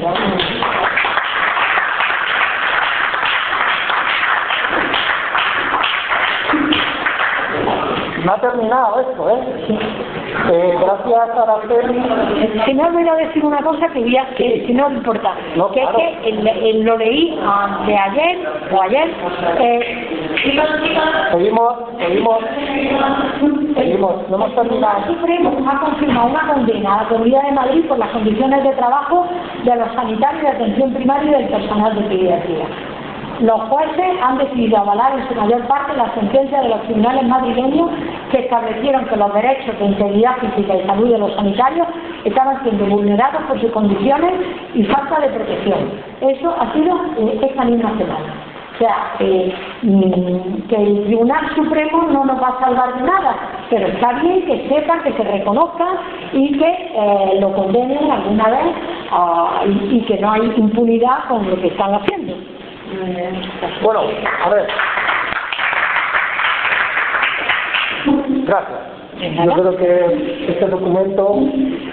No ha terminado esto, ¿eh? Sí. Gracias, Araceli. Se me ha olvidado decir una cosa que si no importa, no, que claro. Es que lo leí de ayer o ayer. Seguimos. Seguimos, no hemos terminado. El Supremo ha confirmado una condena a la Comunidad de Madrid por las condiciones de trabajo de los sanitarios de atención primaria y del personal de pediatría. Los jueces han decidido avalar en su mayor parte la sentencia de los tribunales madrileños que establecieron que los derechos de integridad física y salud de los sanitarios estaban siendo vulnerados por sus condiciones y falta de protección. Eso ha sido esta misma semana. O sea, que el Tribunal Supremo no nos va a salvar de nada, pero está bien que sepan, que se reconozcan y que lo condenen alguna vez y que no hay impunidad con lo que están haciendo. Bueno, a ver. Gracias. Yo creo que este documento,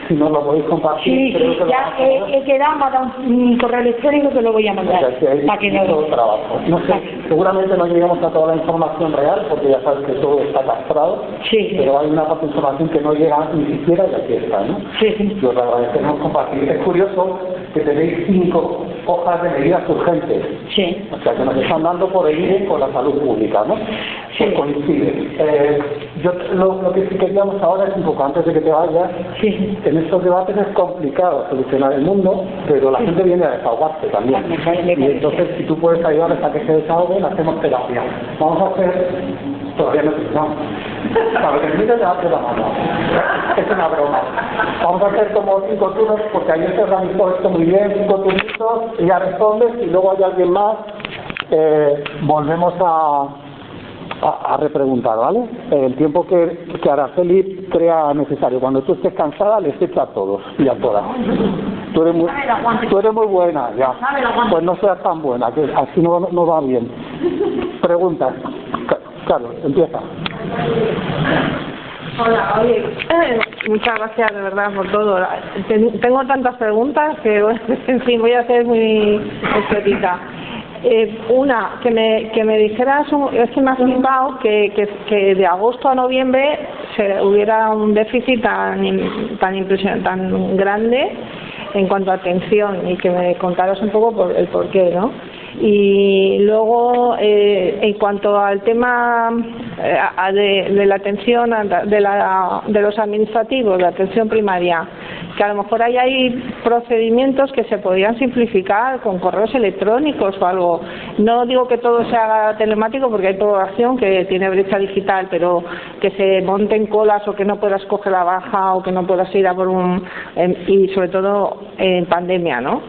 si no lo podéis compartir, creo que ya he quedado, me ha dado un correo electrónico que lo voy a mandar. Para que no trabajo. No sé, seguramente no llegamos a toda la información real, porque ya sabes que todo está castrado, pero hay una parte de información que no llega ni siquiera y aquí está, ¿no? Yo os agradecemos compartir. Es curioso que tenéis 5 hojas de medidas urgentes. O sea, que nos están dando por el INE con la salud pública, ¿no? Pues coincide. Yo lo que sí queríamos ahora es un poco, antes de que te vayas, en estos debates es complicado solucionar el mundo, pero la gente viene a desahogarse también. Y entonces, si tú puedes ayudarles a que se desahoguen, hacemos terapia. Vamos a hacer, todavía no empezamos, para que termine de darte la mano. Es una broma. Vamos a hacer como 5 turnos, porque ayer se organizó esto muy bien, 5 turnitos, y ya respondes, y luego hay alguien más, volvemos a repreguntar, ¿vale? El tiempo que Araceli crea necesario. Cuando tú estés cansada, les echa a todos y a todas. Tú eres muy buena, ya. Pues no seas tan buena, que así no va bien. Preguntas. Carlos, empieza. Hola, oye, muchas gracias de verdad por todo. Tengo tantas preguntas que, en fin, voy a ser muy estética. Una, que me dijeras, es que me ha flipado que de agosto a noviembre hubiera un déficit tan impresionante, tan grande en cuanto a atención, y que me contaras un poco el porqué, ¿no? Y luego, en cuanto al tema de la atención, de los administrativos, de atención primaria, que a lo mejor hay procedimientos que se podrían simplificar con correos electrónicos o algo. No digo que todo se haga telemático, porque hay población que tiene brecha digital, pero que se monten colas o que no puedas coger la baja o que no puedas ir a por y sobre todo en pandemia, ¿no?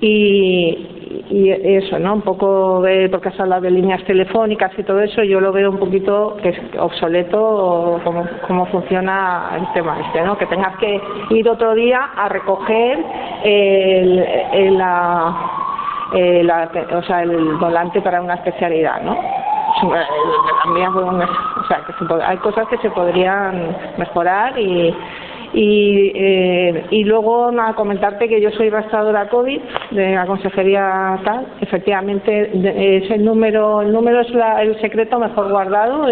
Y eso, ¿no? Un poco porque has hablado de líneas telefónicas y todo eso, yo lo veo un poquito que es obsoleto cómo funciona el tema este, ¿no? Que tengas que ir otro día a recoger el volante para una especialidad, ¿no? También, o sea, hay cosas que se podrían mejorar y luego comentarte que yo soy rastreadora COVID de la consejería tal. Efectivamente es el número es el secreto mejor guardado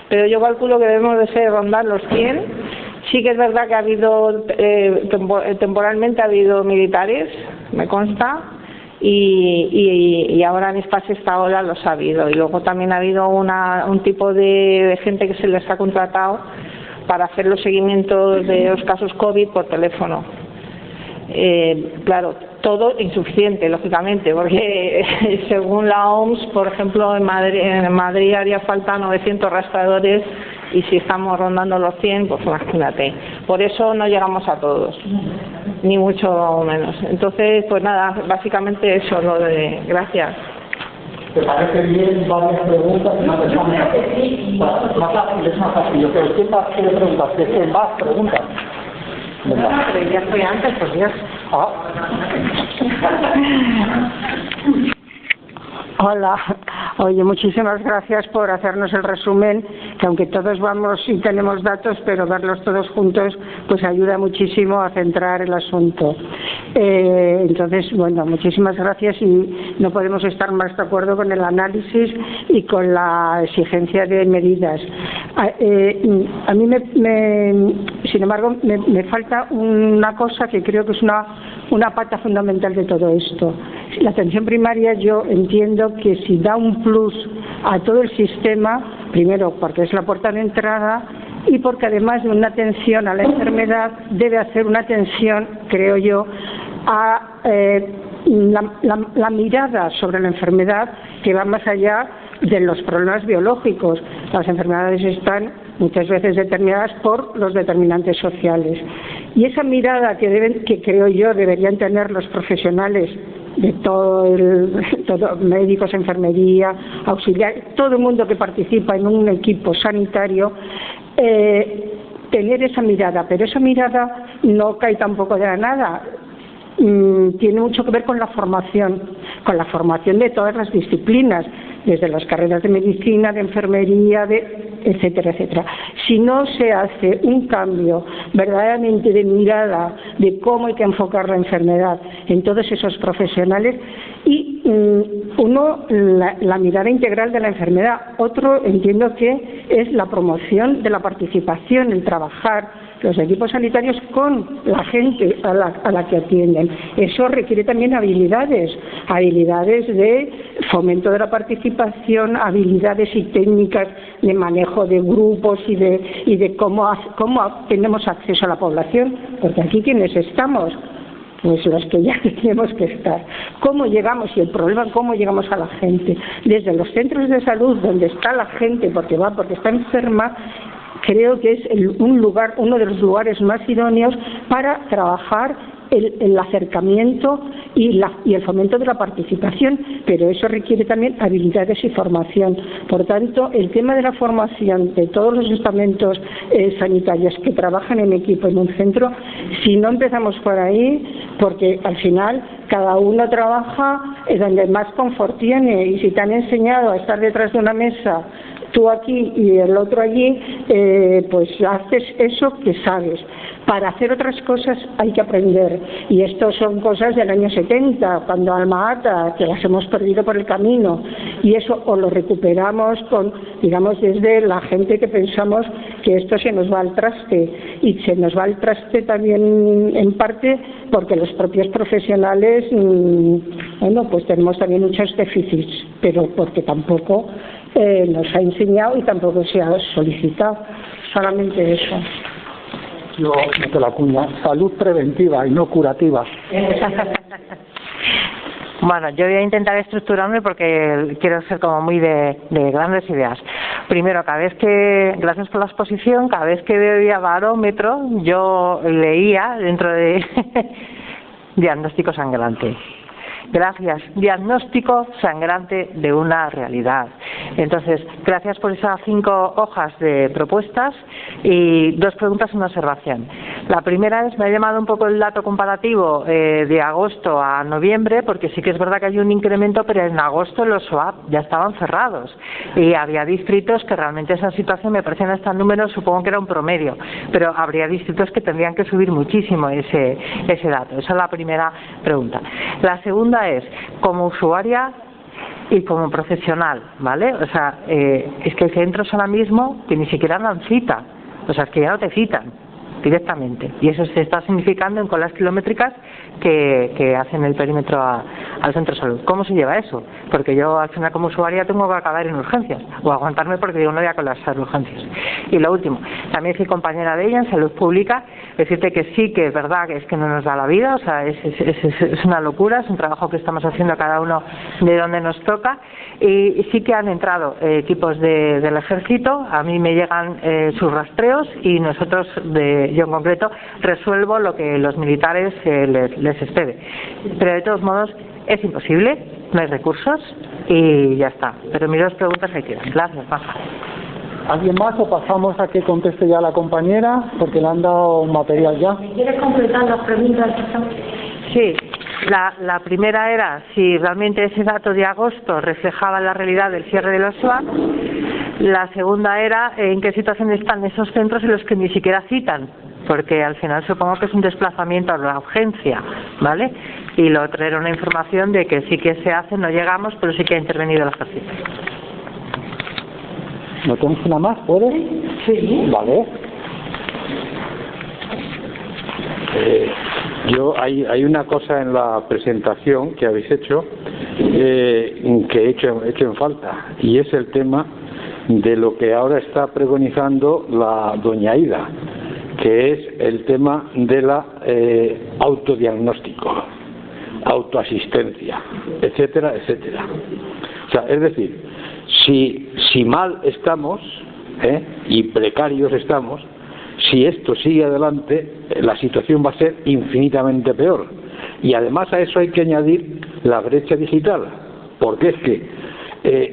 pero yo calculo que debemos de rondar los 100. Sí que es verdad que ha habido temporalmente ha habido militares, me consta, y ahora en esta sexta ola los ha habido, y luego también ha habido un tipo de gente que se les ha contratado para hacer los seguimientos de los casos COVID por teléfono. Claro, todo insuficiente, lógicamente, porque según la OMS, por ejemplo, en Madrid haría falta 900 rastreadores, y si estamos rondando los 100, pues imagínate. Por eso no llegamos a todos, ni mucho menos. Entonces, pues nada, básicamente eso, gracias. ¿Te parece bien varias preguntas? Más fácil, es más fácil. Pero ¿quién más quiere preguntas? ¿Quién más preguntas? No, pero ya estoy antes, por Dios. Hola, oye, muchísimas gracias por hacernos el resumen, que aunque todos vamos y tenemos datos, pero verlos todos juntos pues ayuda muchísimo a centrar el asunto. Entonces, bueno, muchísimas gracias, y no podemos estar más de acuerdo con el análisis y con la exigencia de medidas. A mí, sin embargo, me falta una cosa que creo que es una pata fundamental de todo esto. La atención primaria, yo entiendo que si da un plus a todo el sistema, primero porque es la puerta de entrada y porque además de una atención a la enfermedad debe hacer una atención, creo yo, a la mirada sobre la enfermedad que va más allá de los problemas biológicos. Las enfermedades están muchas veces determinadas por los determinantes sociales. Y esa mirada que creo yo deberían tener los profesionales de todo médicos, enfermería, auxiliar, todo el mundo que participa en un equipo sanitario, tener esa mirada, pero esa mirada no cae tampoco de la nada. Tiene mucho que ver con la formación de todas las disciplinas, desde las carreras de medicina, de enfermería, etcétera, etcétera. Si no se hace un cambio verdaderamente de mirada de cómo hay que enfocar la enfermedad en todos esos profesionales, y la mirada integral de la enfermedad, otro entiendo que es la promoción de la participación, el trabajar los equipos sanitarios con la gente a la que atienden. Eso requiere también habilidades de fomento de la participación, habilidades y técnicas de manejo de grupos y de cómo tenemos acceso a la población, porque aquí quienes estamos, pues los que ya tenemos que estar. ¿Cómo llegamos? Y el problema, ¿cómo llegamos a la gente? Desde los centros de salud, donde está la gente porque está enferma, creo que es uno de los lugares más idóneos para trabajar el acercamiento y el fomento de la participación, pero eso requiere también habilidades y formación. Por tanto, el tema de la formación de todos los estamentos sanitarios que trabajan en equipo en un centro, si no empezamos por ahí, porque al final cada uno trabaja donde más confort tiene, y si te han enseñado a estar detrás de una mesa, tú aquí y el otro allí, pues haces eso que sabes. Para hacer otras cosas hay que aprender, y esto son cosas del año 70, cuando Alma Ata, que las hemos perdido por el camino, y eso o lo recuperamos desde la gente que pensamos que esto se nos va al traste, y se nos va al traste también en parte porque los propios profesionales, pues tenemos también muchos déficits, pero porque tampoco nos ha enseñado y tampoco se ha solicitado, solamente eso. Yo meto la cuña, salud preventiva y no curativa. Bueno, yo voy a intentar estructurarme porque quiero ser como muy de grandes ideas. Primero, gracias por la exposición, cada vez que veía barómetro, yo leía dentro de diagnóstico sangrante. Gracias, diagnóstico sangrante de una realidad. Entonces, gracias por esas 5 hojas de propuestas y 2 preguntas y una observación. La primera es, me ha llamado un poco el dato comparativo de agosto a noviembre, porque sí que es verdad que hay un incremento, pero en agosto los SOAP ya estaban cerrados y había distritos que realmente esa situación, me parecen hasta números, supongo que era un promedio, pero habría distritos que tendrían que subir muchísimo ese dato. Esa es la primera pregunta. La segunda es, como usuaria y como profesional, ¿vale? O sea, es que hay centros ahora mismo que ni siquiera dan cita, o sea, es que ya no te citan directamente, y eso se está significando en colas kilométricas que hacen el perímetro al centro de salud. ¿Cómo se lleva eso? Porque yo al final como usuaria tengo que acabar en urgencias o aguantarme porque digo no voy a colapsar urgencias. Y lo último, también soy compañera de ella en salud pública, decirte que sí, que es verdad que es que no nos da la vida, o sea, es una locura, es un trabajo que estamos haciendo cada uno de donde nos toca, y sí que han entrado equipos del ejército, a mí me llegan sus rastreos y nosotros, yo en concreto, resuelvo lo que los militares les excede. Pero de todos modos es imposible, no hay recursos y ya está. Pero mis 2 preguntas hay que dar. Gracias, Maja. ¿Alguien más o pasamos a que conteste ya la compañera? Porque le han dado un material ya. ¿Quieres completar las preguntas? Sí. La primera era si realmente ese dato de agosto reflejaba la realidad del cierre de los SOAP. La segunda era en qué situación están esos centros en los que ni siquiera citan, porque al final supongo que es un desplazamiento a la urgencia, ¿vale? Y lo otro era una información de que sí que se hace, no llegamos, pero sí que ha intervenido el ejército. ¿No tienes una más? ¿Puedes? Sí. Vale. Hay una cosa en la presentación que habéis hecho que he hecho en falta, y es el tema de lo que ahora está pregonizando la doña Aida, que es el tema de la autodiagnóstico, autoasistencia, etcétera, etcétera. O sea, es decir, si mal estamos y precarios estamos, si esto sigue adelante, la situación va a ser infinitamente peor. Y además a eso hay que añadir la brecha digital, porque es que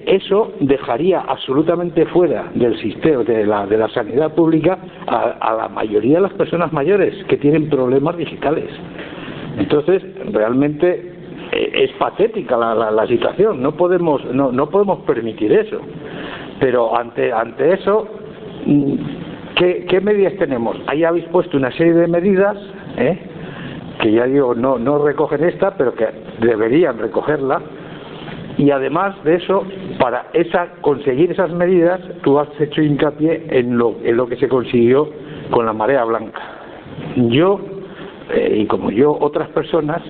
eso dejaría absolutamente fuera del sistema de la sanidad pública a la mayoría de las personas mayores que tienen problemas digitales. Entonces, realmente es patética la situación. No podemos permitir eso. Pero ante eso, ¿qué medidas tenemos? Ahí habéis puesto una serie de medidas, que ya digo, no recogen esta, pero que deberían recogerla. Y además de eso, para conseguir esas medidas, tú has hecho hincapié en lo que se consiguió con la marea blanca. Yo, y como yo, otras personas,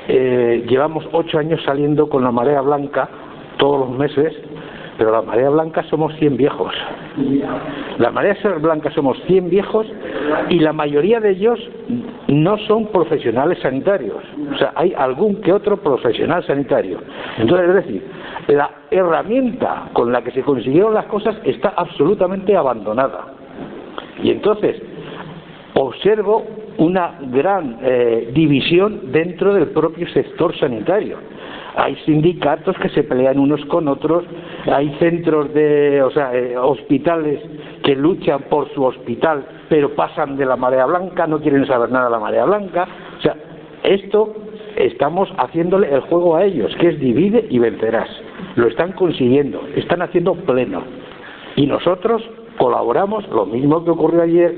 llevamos 8 años saliendo con la marea blanca todos los meses, pero la marea blanca somos 100 viejos. La marea blanca somos 100 viejos y la mayoría de ellos no son profesionales sanitarios. O sea, hay algún que otro profesional sanitario. Entonces, es decir, la herramienta con la que se consiguieron las cosas está absolutamente abandonada. Y entonces, observo una gran división dentro del propio sector sanitario. Hay sindicatos que se pelean unos con otros, hay centros hospitales que luchan por su hospital, pero pasan de la marea blanca, no quieren saber nada de la marea blanca. O sea, esto estamos haciéndole el juego a ellos, que es divide y vencerás. Lo están consiguiendo, están haciendo pleno. Y nosotros colaboramos, lo mismo que ocurrió ayer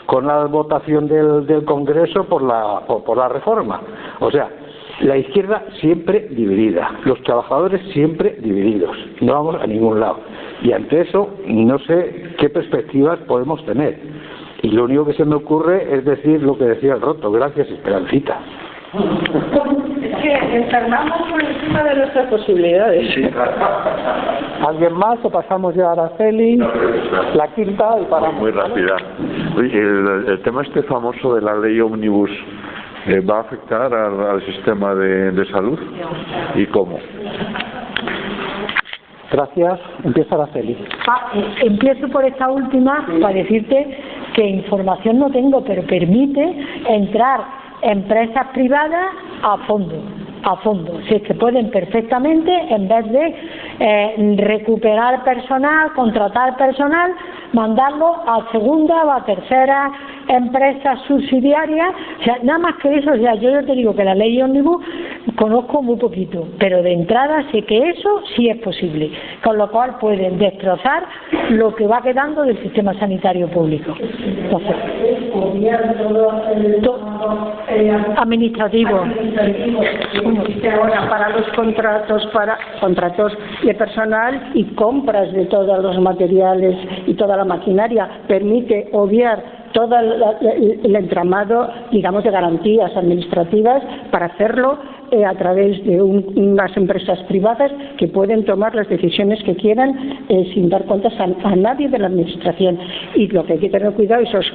con la votación del Congreso por la reforma. O sea, la izquierda siempre dividida, los trabajadores siempre divididos, no vamos a ningún lado. Y ante eso no sé qué perspectivas podemos tener. Y lo único que se me ocurre es decir lo que decía el Roto: gracias, Esperancita. Es que enfermamos por encima de nuestras posibilidades. Sí, claro. ¿Alguien más o pasamos ya a Araceli, la quinta y paramos? Muy rápida. Oye, el tema este famoso de la ley ómnibus, ¿va a afectar al sistema de salud? ¿Y cómo? Gracias. Empieza Araceli. Empiezo por esta última para decirte que información no tengo, pero permite entrar empresas privadas a fondo. Si es que pueden perfectamente, en vez de recuperar personal, contratar personal, mandarlo a segunda o a tercera empresas subsidiarias. O sea, nada más que eso. O sea, yo te digo que la ley ómnibus conozco muy poquito, pero de entrada sé que eso sí es posible, con lo cual pueden destrozar lo que va quedando del sistema sanitario público. Entonces, administrativo. Ahora para los contratos de personal y compras de todos los materiales y toda la maquinaria, permite obviar todo el entramado, digamos, de garantías administrativas para hacerlo a través de unas empresas privadas que pueden tomar las decisiones que quieran sin dar cuentas a nadie de la administración. Y lo que hay que tener cuidado, esos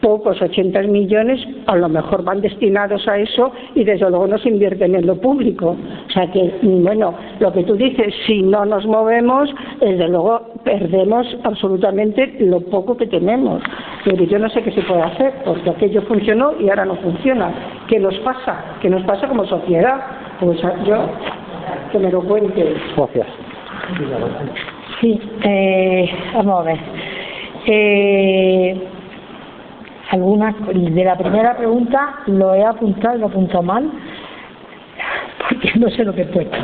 pocos 80 millones a lo mejor van destinados a eso y desde luego no se invierten en lo público. O sea que, bueno, lo que tú dices, si no nos movemos, desde luego perdemos absolutamente lo poco que tenemos. Pero yo no sé qué se puede hacer, porque aquello funcionó y ahora no funciona. ¿Qué nos pasa? ¿Qué nos pasa como sociedad? Pues yo, que me lo cuente. Gracias. Sí, vamos a ver. Algunas de la primera pregunta lo he apuntado y lo he apuntado mal, porque no sé lo que he puesto.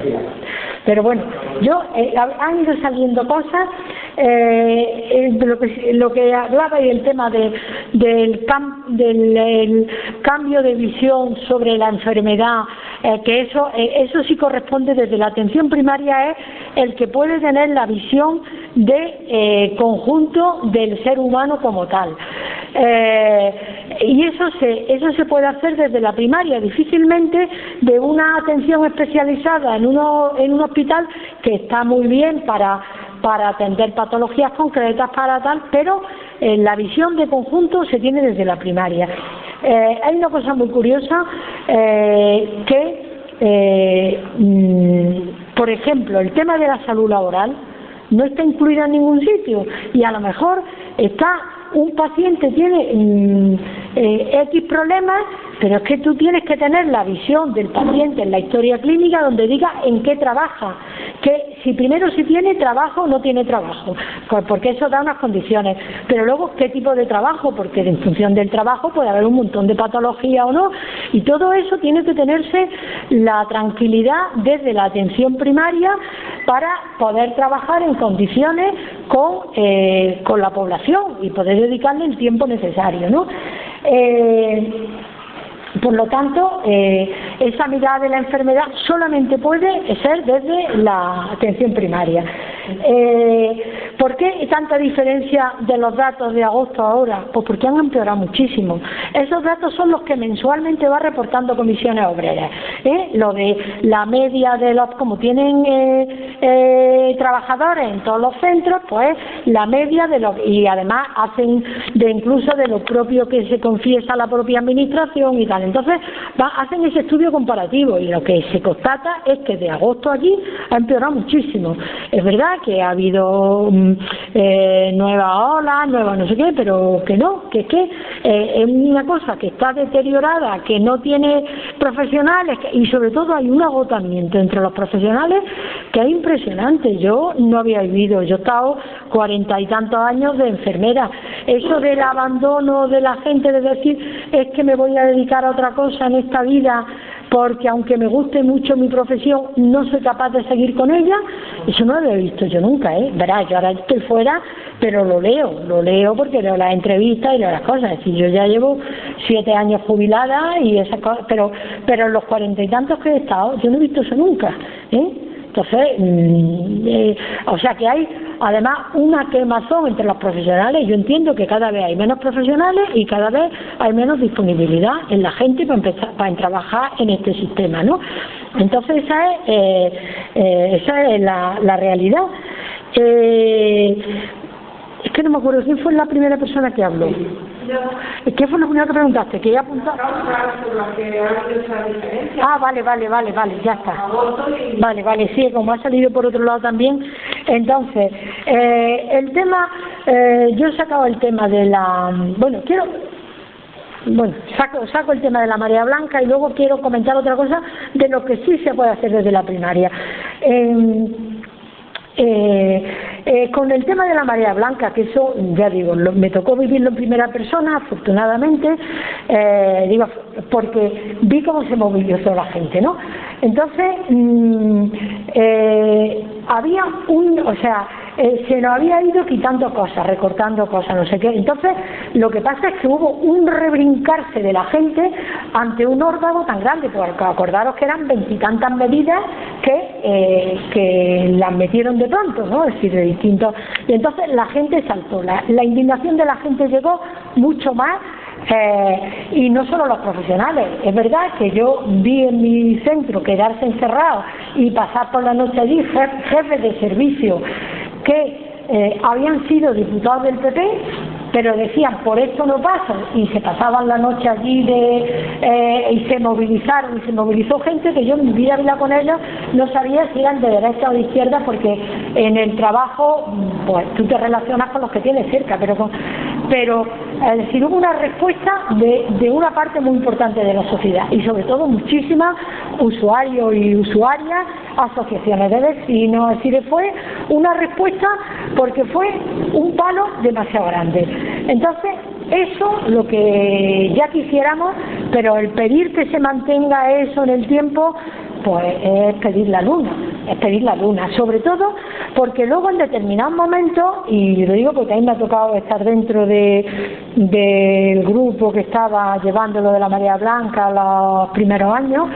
Pero bueno, han ido saliendo cosas, lo que hablaba y el tema del cambio de visión sobre la enfermedad, que eso sí corresponde desde la atención primaria, es el que puede tener la visión de conjunto del ser humano como tal. Y eso se puede hacer desde la primaria, difícilmente de una atención especializada en un hospital, que está muy bien para para atender patologías concretas, para tal, pero la visión de conjunto se tiene desde la primaria. Hay una cosa muy curiosa por ejemplo, el tema de la salud laboral no está incluida en ningún sitio, y a lo mejor un paciente tiene X problemas, pero es que tú tienes que tener la visión del paciente en la historia clínica donde diga en qué trabaja, que si primero si tiene trabajo o no tiene trabajo, porque eso da unas condiciones, pero luego qué tipo de trabajo, porque en función del trabajo puede haber un montón de patología o no, y todo eso tiene que tenerse la tranquilidad desde la atención primaria para poder trabajar en condiciones con la población y poder dedicarle el tiempo necesario, ¿no? Por lo tanto, esa mirada de la enfermedad solamente puede ser desde la atención primaria. ¿Por qué tanta diferencia de los datos de agosto ahora? Pues porque han empeorado muchísimo. Esos datos son los que mensualmente va reportando Comisiones Obreras. Lo de la media de los, como tienen trabajadores en todos los centros, pues la media de los, y además hacen incluso de lo propio que se confiesa la propia administración y tal. Entonces hacen ese estudio comparativo y lo que se constata es que de agosto allí ha empeorado muchísimo. Es verdad que ha habido nuevas olas, nuevas no sé qué, pero que no, que es que es una cosa que está deteriorada, que no tiene profesionales y sobre todo hay un agotamiento entre los profesionales que es impresionante. Yo no había vivido, yo he estado 40 y tantos años de enfermera. Eso del abandono de la gente, de decir es que me voy a dedicar a otra cosa en esta vida porque aunque me guste mucho mi profesión no soy capaz de seguir con ella, eso no lo he visto yo nunca, verás, yo ahora estoy fuera, pero lo leo porque leo las entrevistas y leo las cosas. Es decir, yo ya llevo 7 años jubilada y esas cosas, pero en los 40 y tantos que he estado yo no he visto eso nunca, Entonces, o sea que hay además una quemazón entre los profesionales. Yo entiendo que cada vez hay menos profesionales y cada vez hay menos disponibilidad en la gente para trabajar en este sistema, ¿no? Entonces esa es la realidad. Es que no me acuerdo quién fue la primera persona que habló. ¿Qué fue lo primero que preguntaste? ¿Que he apuntado? Ah, vale, ya está. Vale, sí, como ha salido por otro lado también. Entonces, el tema, yo he sacado el tema de la... saco el tema de la marea blanca y luego quiero comentar otra cosa de lo que sí se puede hacer desde la primaria. Con el tema de la marea blanca, que eso, ya digo, me tocó vivirlo en primera persona, afortunadamente, porque vi cómo se movilizó la gente, ¿no? Entonces, había se nos había ido quitando cosas, recortando cosas, no sé qué. Entonces, lo que pasa es que hubo un rebrincarse de la gente ante un órdago tan grande, porque acordaros que eran 20 y tantas medidas que las metieron de pronto, ¿no? Es decir, de distintos. Y entonces la gente saltó, la indignación de la gente llegó mucho más. Y no solo los profesionales, es verdad que yo vi en mi centro quedarse encerrados y pasar por la noche allí jefes de servicio que habían sido diputados del PP, pero decían por esto no pasa, y se pasaban la noche allí y se movilizaron, y se movilizó gente que yo en mi vida había con ellos, no sabía si eran de derecha o de izquierda, porque en el trabajo pues tú te relacionas con los que tienes cerca, pero es decir, hubo una respuesta de una parte muy importante de la sociedad y sobre todo muchísimas usuarios y usuarias, asociaciones de vecinos. Es decir, fue una respuesta porque fue un palo demasiado grande. Entonces, eso lo que ya quisiéramos, pero el pedir que se mantenga eso en el tiempo, pues es pedir la luna, sobre todo porque luego en determinados momentos, y lo digo porque a mí me ha tocado estar dentro del grupo que estaba llevando lo de la marea blanca los primeros años,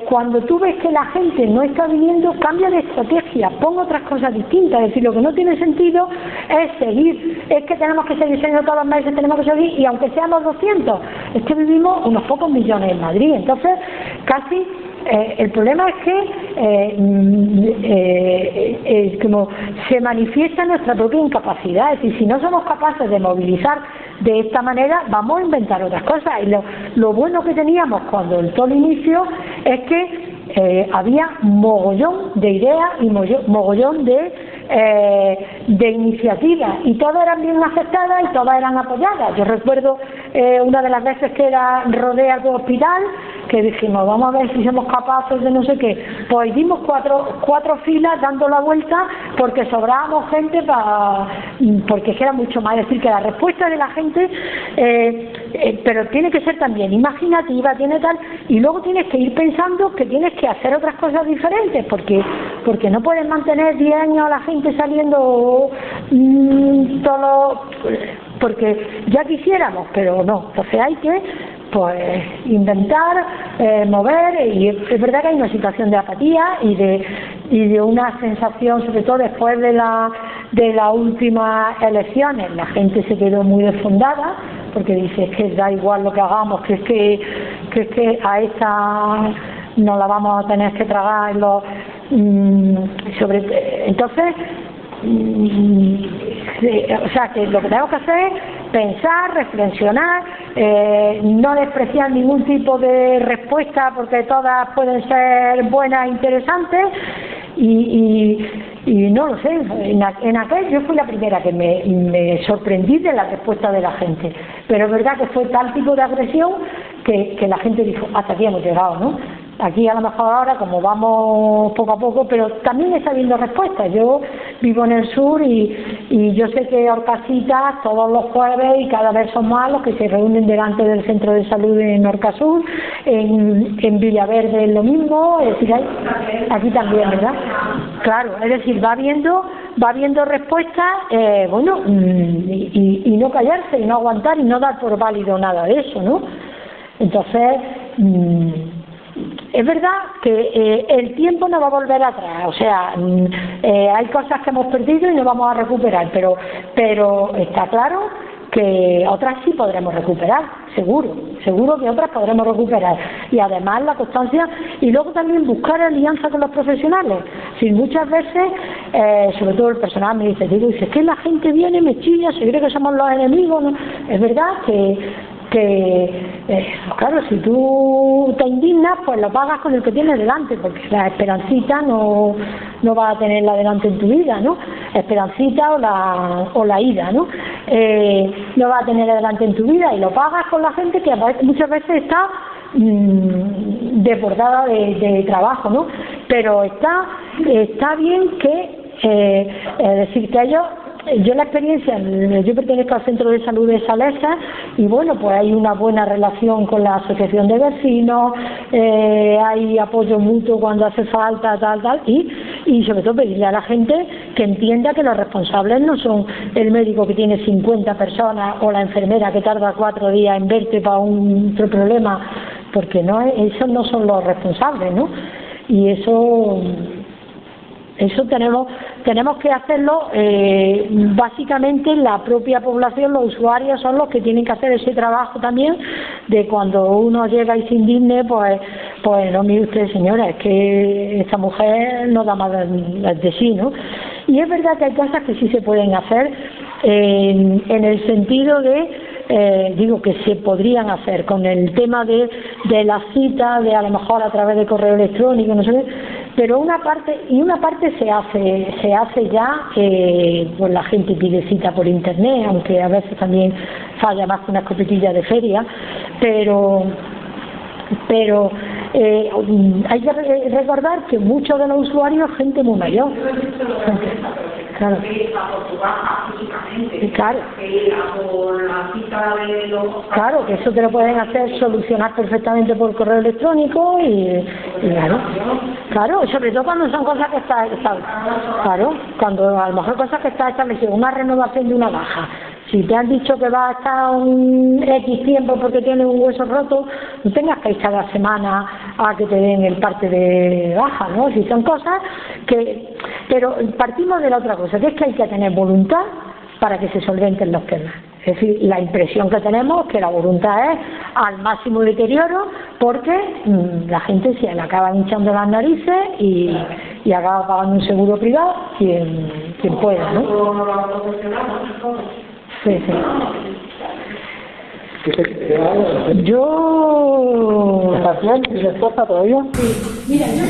cuando tú ves que la gente no está viviendo, cambia de estrategia, pon otras cosas distintas. Es decir, lo que no tiene sentido es seguir, es que tenemos que seguir siendo todos los meses, tenemos que seguir, y aunque seamos 200, es que vivimos unos pocos millones en Madrid. Entonces casi el problema es que como se manifiesta nuestra propia incapacidad. Es decir, si no somos capaces de movilizar de esta manera, vamos a inventar otras cosas. Y lo bueno que teníamos cuando el todo inicio es que había mogollón de ideas y mogollón de iniciativas, y todas eran bien aceptadas y todas eran apoyadas. Yo recuerdo una de las veces que era Rodea tu hospital, que dijimos, vamos a ver si somos capaces de no sé qué, pues dimos cuatro filas dando la vuelta porque sobrábamos gente porque era mucho más. Es decir, que la respuesta de la gente pero tiene que ser también imaginativa, tiene tal, y luego tienes que ir pensando que tienes que hacer otras cosas diferentes, porque no puedes mantener 10 años a la gente saliendo porque ya quisiéramos, pero no. Entonces hay que inventar, mover, y es verdad que hay una situación de apatía y de una sensación, sobre todo después de las últimas elecciones, la gente se quedó muy desfondada porque dice, es que da igual lo que hagamos, que es que a esta no la vamos a tener que tragar entonces o sea, que lo que tenemos que hacer es pensar, reflexionar, no despreciar ningún tipo de respuesta porque todas pueden ser buenas e interesantes, y no lo sé, en aquel yo fui la primera que me sorprendí de la respuesta de la gente, pero es verdad que fue tal tipo de agresión que la gente dijo, hasta aquí hemos llegado, ¿no? Aquí a lo mejor ahora, como vamos poco a poco, pero también está habiendo respuestas. Yo vivo en el sur y yo sé que Orcasitas todos los jueves, y cada vez son más los que se reúnen delante del centro de salud en Orcasur, en Villaverde es lo mismo, es decir, aquí también, ¿verdad? Claro, es decir, va habiendo respuestas, y no callarse, y no aguantar, y no dar por válido nada de eso, ¿no? Entonces, es verdad que el tiempo no va a volver atrás, o sea, hay cosas que hemos perdido y no vamos a recuperar, pero está claro que otras sí podremos recuperar, seguro que otras podremos recuperar, y además la constancia, y luego también buscar alianza con los profesionales. Si muchas veces, sobre todo el personal me dice, es que la gente viene, me chilla, se cree que somos los enemigos, ¿no? Es verdad que claro, si tú te indignas, pues lo pagas con el que tienes delante, porque la Esperancita no va a tenerla delante en tu vida, ¿no? Esperancita o la Ida, ¿no? No va a tener delante en tu vida, y lo pagas con la gente que muchas veces está desbordada de trabajo, ¿no? Pero está bien que decir que ellos, yo la experiencia, yo pertenezco al centro de salud de Salesa, y bueno, pues hay una buena relación con la asociación de vecinos, hay apoyo mutuo cuando hace falta, tal, y sobre todo pedirle a la gente que entienda que los responsables no son el médico que tiene 50 personas o la enfermera que tarda 4 días en verte para otro problema, porque esos no son los responsables, ¿no? Y eso tenemos que hacerlo, básicamente la propia población, los usuarios son los que tienen que hacer ese trabajo también, de cuando uno llega y se indigne, pues no, mire usted, señora, es que esta mujer no da más de sí, ¿no? Y es verdad que hay cosas que sí se pueden hacer, en el sentido de digo que se podrían hacer con el tema de las citas, de a lo mejor a través de correo electrónico, no sé qué, pero una parte se hace ya, pues la gente pide cita por internet, aunque a veces también falla más que una escopetilla de feria, pero hay que recordar que muchos de los usuarios es gente muy mayor. Claro. Claro, que eso te lo pueden hacer, solucionar perfectamente por correo electrónico, y claro, sobre todo cuando son cosas que está claro, cuando a lo mejor cosas que está establecidas, una renovación de una baja. Si te han dicho que va a estar un X tiempo porque tienes un hueso roto, no tengas que ir cada semana a que te den el parte de baja, ¿no? Si son cosas que... Pero partimos de la otra cosa, que es que hay que tener voluntad para que se solventen los temas. Es decir, la impresión que tenemos es que la voluntad es al máximo deterioro, porque la gente se le acaban hinchando las narices y acaba pagando un seguro privado quien pueda, ¿no? Sí, sí. Yo... ¿Estás bien? ¿Tienes respuesta todavía? Sí. Mira, yo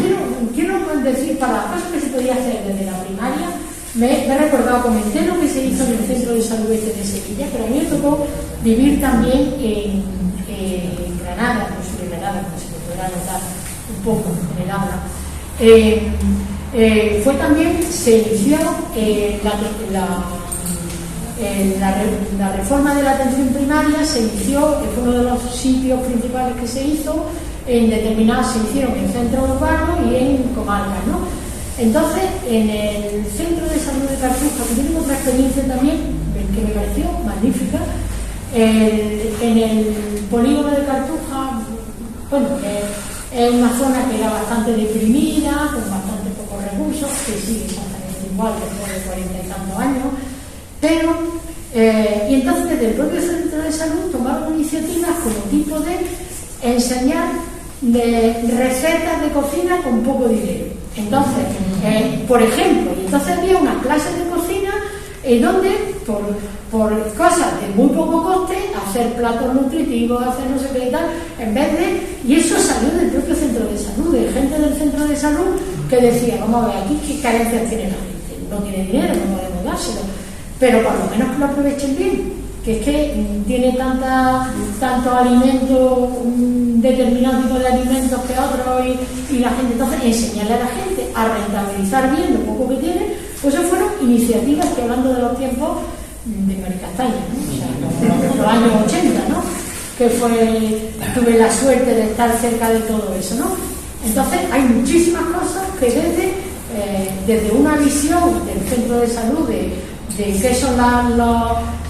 quiero decir, para las cosas que se podía hacer desde la primaria, me he recordado, comenté lo que se hizo en el Centro de Salud de Sevilla, pero a mí me tocó vivir también en Granada, no soy de Granada, como se me podrá notar un poco en el aula. Fue también, se inició la reforma de la atención primaria, se inició, que fue uno de los sitios principales que se hizo, en determinadas, se hicieron en centros urbanos y en comarcas, ¿no? Entonces, en el Centro de Salud de Cartuja, que tengo otra experiencia también, que me pareció magnífica, en el polígono de Cartuja, bueno, es una zona que era bastante deprimida, con bastante pocos recursos, que sigue exactamente igual después de 40 y tantos años, pero, y entonces desde el propio Centro de Salud tomaron iniciativas como tipo de enseñar recetas de cocina con poco dinero. Entonces, por ejemplo, entonces había unas clases de cocina donde, por cosas de muy poco coste, hacer platos nutritivos, hacer no sé qué y tal, en vez de... Y eso salió del propio Centro de Salud, de gente del Centro de Salud que decía, vamos a ver, aquí qué carencias tiene la gente, no tiene dinero, no podemos dárselo, pero por lo menos que lo aprovechen bien, que es que tiene tanto alimento, determinado tipo de alimentos que otros, y la gente, entonces enseñarle a la gente a rentabilizar bien lo poco que tiene, pues eso fueron iniciativas que, hablando de los tiempos de Maricastaña, ¿no? O sea, los años 80, ¿no? Que tuve la suerte de estar cerca de todo eso, ¿no? Entonces hay muchísimas cosas que desde una visión del Centro de Salud de qué son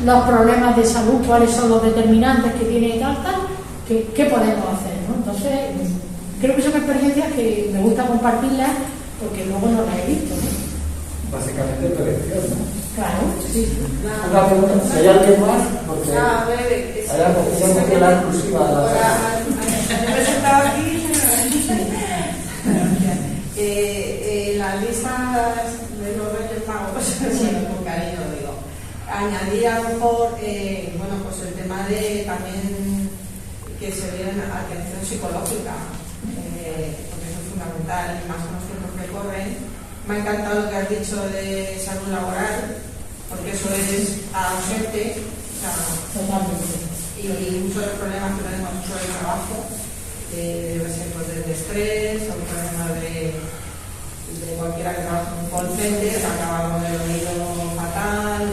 los problemas de salud, cuáles son los determinantes que tiene y tal, qué podemos hacer, ¿no? Entonces, creo que son experiencias que me gusta compartirlas porque luego no las he visto, ¿no? Básicamente prevención, ¿no? Claro, sí. Una pregunta, si hay alguien más, porque hay algo que se llama la exclusiva. Las listas de los Reyes Magos, con cariño digo, añadir a lo mejor, bueno, pues el tema de también que se dé atención psicológica, porque eso es fundamental, y más con los tiempos que corren. Me ha encantado lo que has dicho de salud laboral, porque eso es ausente, o sea, y muchos de los problemas que tenemos sobre el trabajo, debe ser pues, del estrés, o problemas de cualquiera que trabaja en un call center, acaba con el oído fatal,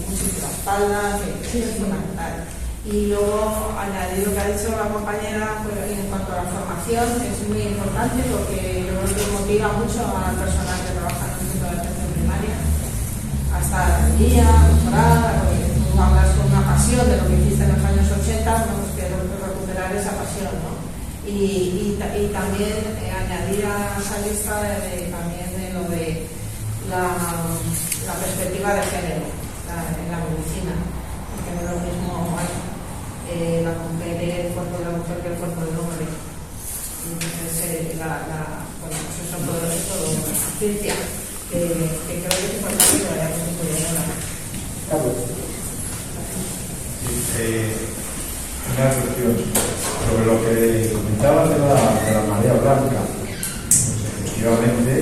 muchísimas espaldas, es fundamental. Y luego, añadir lo que ha dicho la compañera pues, en cuanto a la formación, es muy importante porque yo creo que motiva mucho al personal que trabaja en el centro de atención primaria, hasta la guía, doctorada, porque tú hablas con una pasión de lo que hiciste en los años 80, bueno, pues que recuperar esa pasión, ¿no? Y también añadir a esa lista también de lo de la perspectiva de género en la medicina, porque no es lo mismo la mujer, el cuerpo de la mujer que el cuerpo del hombre. Entonces, bueno, pues eso todo una ciencia que creo que es importante que vayamos estudiando. Una cuestión sobre lo que comentabas de la marea blanca. Pues efectivamente,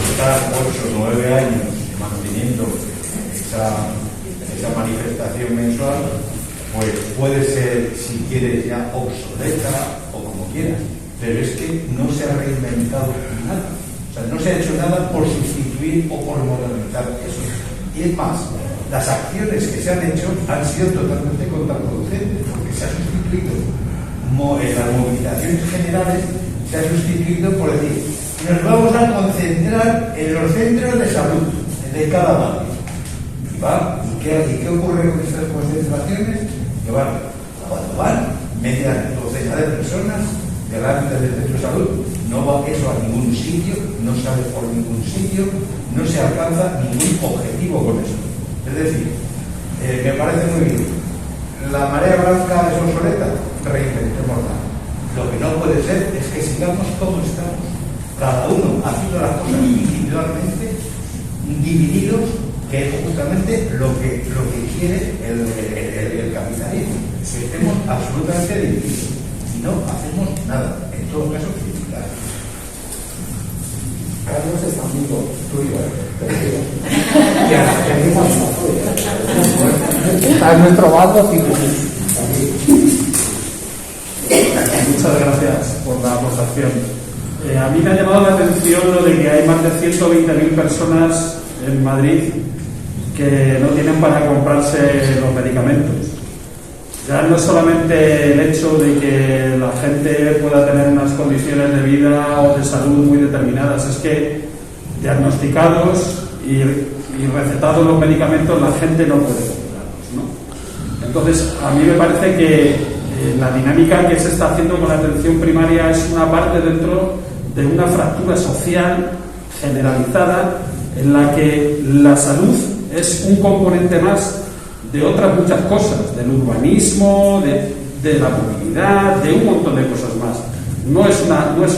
estar 8 o 9 años manteniendo esa manifestación mensual, pues puede ser, si quieres, ya obsoleta o como quieras, pero es que no se ha reinventado nada. O sea, no se ha hecho nada por sustituir o por modernizar eso. Y es más, las acciones que se han hecho han sido totalmente contraproducentes, porque se ha sustituido en las movilizaciones generales, se ha sustituido por decir, nos vamos a concentrar en los centros de salud de cada barrio. ¿Y qué ocurre con estas concentraciones? Que cuando van media docena de personas delante del centro de salud, no va eso a ningún sitio, no sale por ningún sitio, no se alcanza ningún objetivo con eso. Es decir, me parece muy bien la marea blanca es obsoleta, reinventémosla. Lo que no puede ser es que sigamos como estamos, cada uno haciendo las cosas individualmente, divididos, que es justamente lo que quiere el capitalismo. Que estemos absolutamente divididos y no hacemos nada, en todo caso criticar. Carlos es amigo tuyo, está en nuestro bando. Muchas gracias por la aportación. A mí me ha llamado la atención lo de que hay más de 120.000 personas en Madrid que no tienen para comprarse los medicamentos. Ya no es solamente el hecho de que la gente pueda tener unas condiciones de vida o de salud muy determinadas, es que diagnosticados y recetados los medicamentos la gente no puede comprarlos, ¿no? Entonces, a mí me parece que la dinámica que se está haciendo con la atención primaria es una parte dentro de una fractura social generalizada en la que la salud es un componente más de otras muchas cosas, del urbanismo, de la movilidad, de un montón de cosas más. No es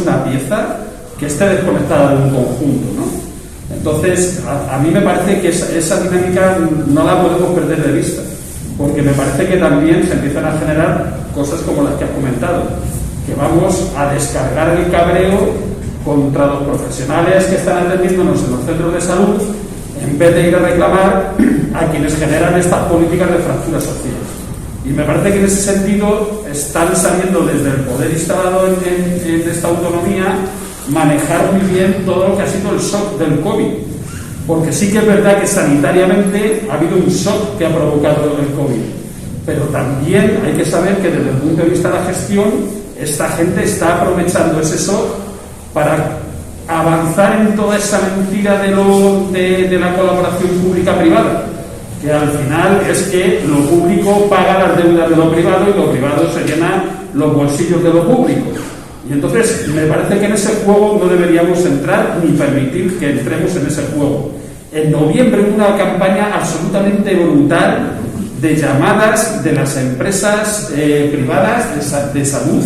una pieza que esté desconectada de un conjunto, ¿no? Entonces, a mí me parece que esa dinámica no la podemos perder de vista, porque me parece que también se empiezan a generar cosas como las que has comentado, que vamos a descargar el cabreo contra los profesionales que están atendiéndonos en los centros de salud, en vez de ir a reclamar a quienes generan estas políticas de fractura social. Y me parece que en ese sentido están saliendo desde el poder instalado en esta autonomía manejar muy bien todo lo que ha sido el shock del COVID. Porque sí que es verdad que sanitariamente ha habido un shock que ha provocado el COVID. Pero también hay que saber que desde el punto de vista de la gestión, esta gente está aprovechando ese shock para avanzar en toda esa mentira de la colaboración pública-privada, que al final es que lo público paga las deudas de lo privado y lo privado se llena los bolsillos de lo público. Y entonces me parece que en ese juego no deberíamos entrar ni permitir que entremos en ese juego. En noviembre hubo una campaña absolutamente brutal de llamadas de las empresas privadas de salud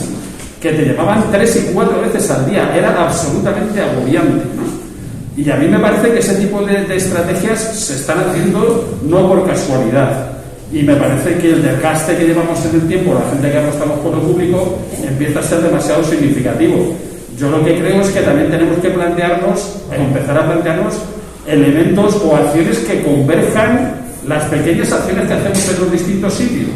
que te llamaban 3 y 4 veces al día. Era absolutamente agobiante, ¿no? Y a mí me parece que ese tipo de estrategias se están haciendo no por casualidad. Y me parece que el desgaste que llevamos en el tiempo, la gente que apostamos por lo público, empieza a ser demasiado significativo. Yo lo que creo es que también tenemos que empezar a plantearnos elementos o acciones que converjan las pequeñas acciones que hacemos en los distintos sitios,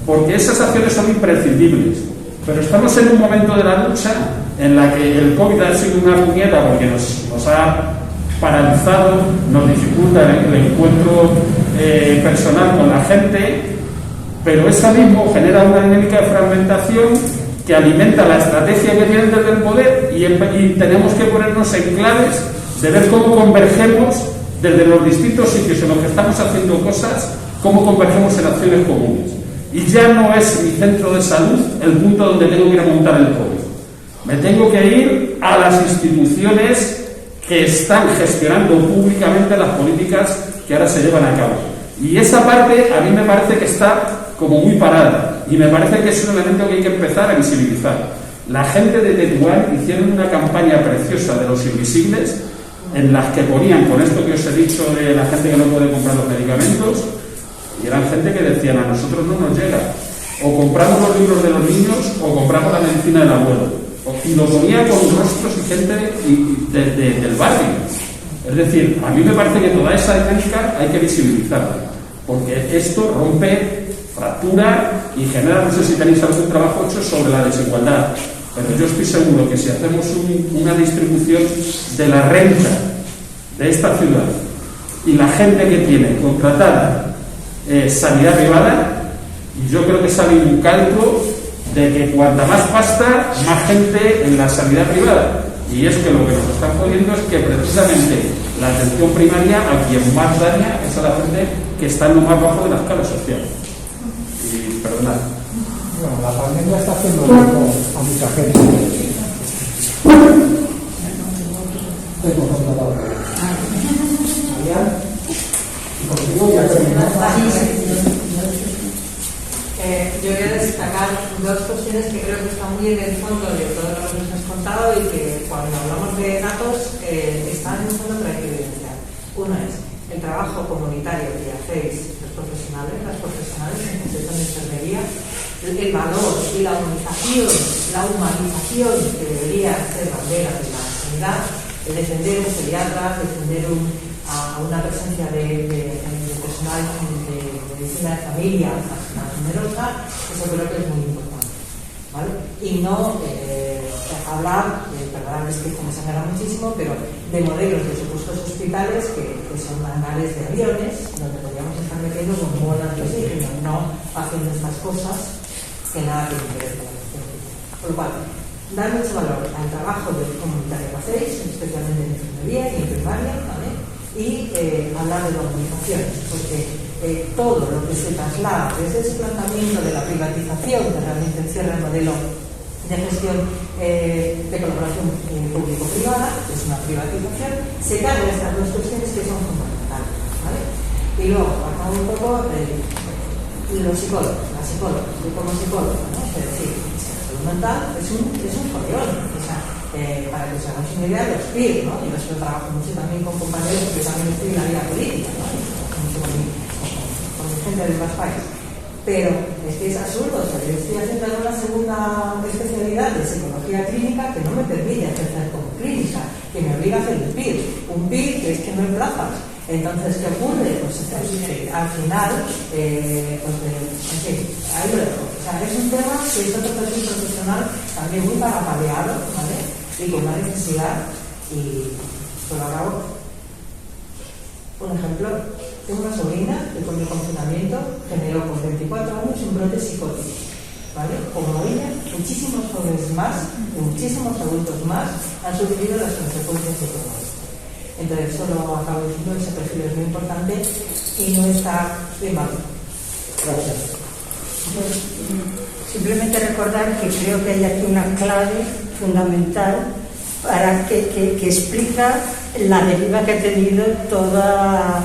porque esas acciones son imprescindibles. Pero estamos en un momento de la lucha en la que el COVID ha sido una puñeta porque nos ha paralizado, nos dificulta el encuentro personal con la gente, pero eso mismo genera una dinámica de fragmentación que alimenta la estrategia que viene desde el poder y tenemos que ponernos en claves de ver cómo convergemos desde los distintos sitios en los que estamos haciendo cosas, cómo convergemos en acciones comunes. Y ya no es mi centro de salud el punto donde tengo que ir a montar el COVID. Me tengo que ir a las instituciones que están gestionando públicamente las políticas que ahora se llevan a cabo. Y esa parte a mí me parece que está como muy parada y me parece que es un elemento que hay que empezar a visibilizar. La gente de Tetuán hicieron una campaña preciosa de los invisibles en las que ponían, con esto que os he dicho de la gente que no puede comprar los medicamentos, y eran gente que decían, a nosotros no nos llega, o compramos los libros de los niños o compramos la medicina del abuelo. Y lo ponía con rostros y gente del barrio. Es decir, a mí me parece que toda esa dinámica hay que visibilizarla, porque esto rompe, fractura y genera, no sé si tenéis algún trabajo hecho sobre la desigualdad, pero yo estoy seguro que si hacemos una distribución de la renta de esta ciudad y la gente que tiene contratada sanidad privada, y yo creo que sale un cálculo de que cuanta más pasta, más gente en la sanidad privada. Y es que lo que nos están poniendo es que precisamente la atención primaria a quien más daña es a la gente que está en lo más bajo de la escala social. Y perdonad. Bueno, la pandemia está haciendo daño a mucha gente. Tengo contratado. Adrián, y contigo ya terminamos. Yo voy a destacar dos cuestiones que creo que están muy en el fondo de todo lo que nos has contado y que cuando hablamos de datos están en el fondo para evidenciar. Uno es el trabajo comunitario que hacéis los profesionales, las profesionales en concreto en enfermería, el valor y la humanización que debería ser bandera de la sanidad, el defender un pediatra, defender a una presencia de personal de medicina de familia más numerosa, eso creo que es muy importante, ¿vale? Y no hablar, perdón, es que como se habla muchísimo, pero de modelos de supuestos hospitales que son hangales de aviones, donde podríamos estar metiendo con bolas de oxígeno, no haciendo estas cosas que nada tienen que ver con la gestión. Por lo cual, dar mucho valor al trabajo del comunitario que hacéis, especialmente en enfermería y en primaria, ¿vale? Y hablar de la organización, porque todo lo que se traslada desde ese planteamiento de la privatización, que realmente encierra el modelo de gestión de colaboración público-privada, que es una privatización, se carga estas dos cuestiones que son fundamentales, ¿vale? Y luego, acabo un poco los psicólogos, la psicóloga, yo como psicóloga, ¿no? Es decir, la salud mental es un follón, o sea, para que os hagáis una idea de los PIR, ¿no? Yo eso trabajo mucho también con compañeros que también estoy en la vida política, ¿no? Mucho con mi gente del más país. Pero es que es absurdo, o sea, yo estoy haciendo una segunda especialidad de psicología clínica que no me permite ejercer como clínica, que me obliga a hacer el PIR. Un PIR que es que no hay plazas. Entonces, ¿qué ocurre? Pues al final, en fin, ahí lo dejo. O sea, es un tema que es otro perfil profesional también muy parapaleado, ¿vale? Y con una necesidad, y por ahora, un ejemplo, tengo una sobrina que con el confinamiento generó con 24 años un brote psicótico, ¿vale? Como ella, muchísimos jóvenes más y muchísimos adultos más han sufrido las consecuencias de todo esto. Entonces, solo acabo diciendo que ese perfil es muy importante y no está de mal. Gracias. Simplemente recordar que creo que hay aquí una clave fundamental para que explica la deriva que ha tenido toda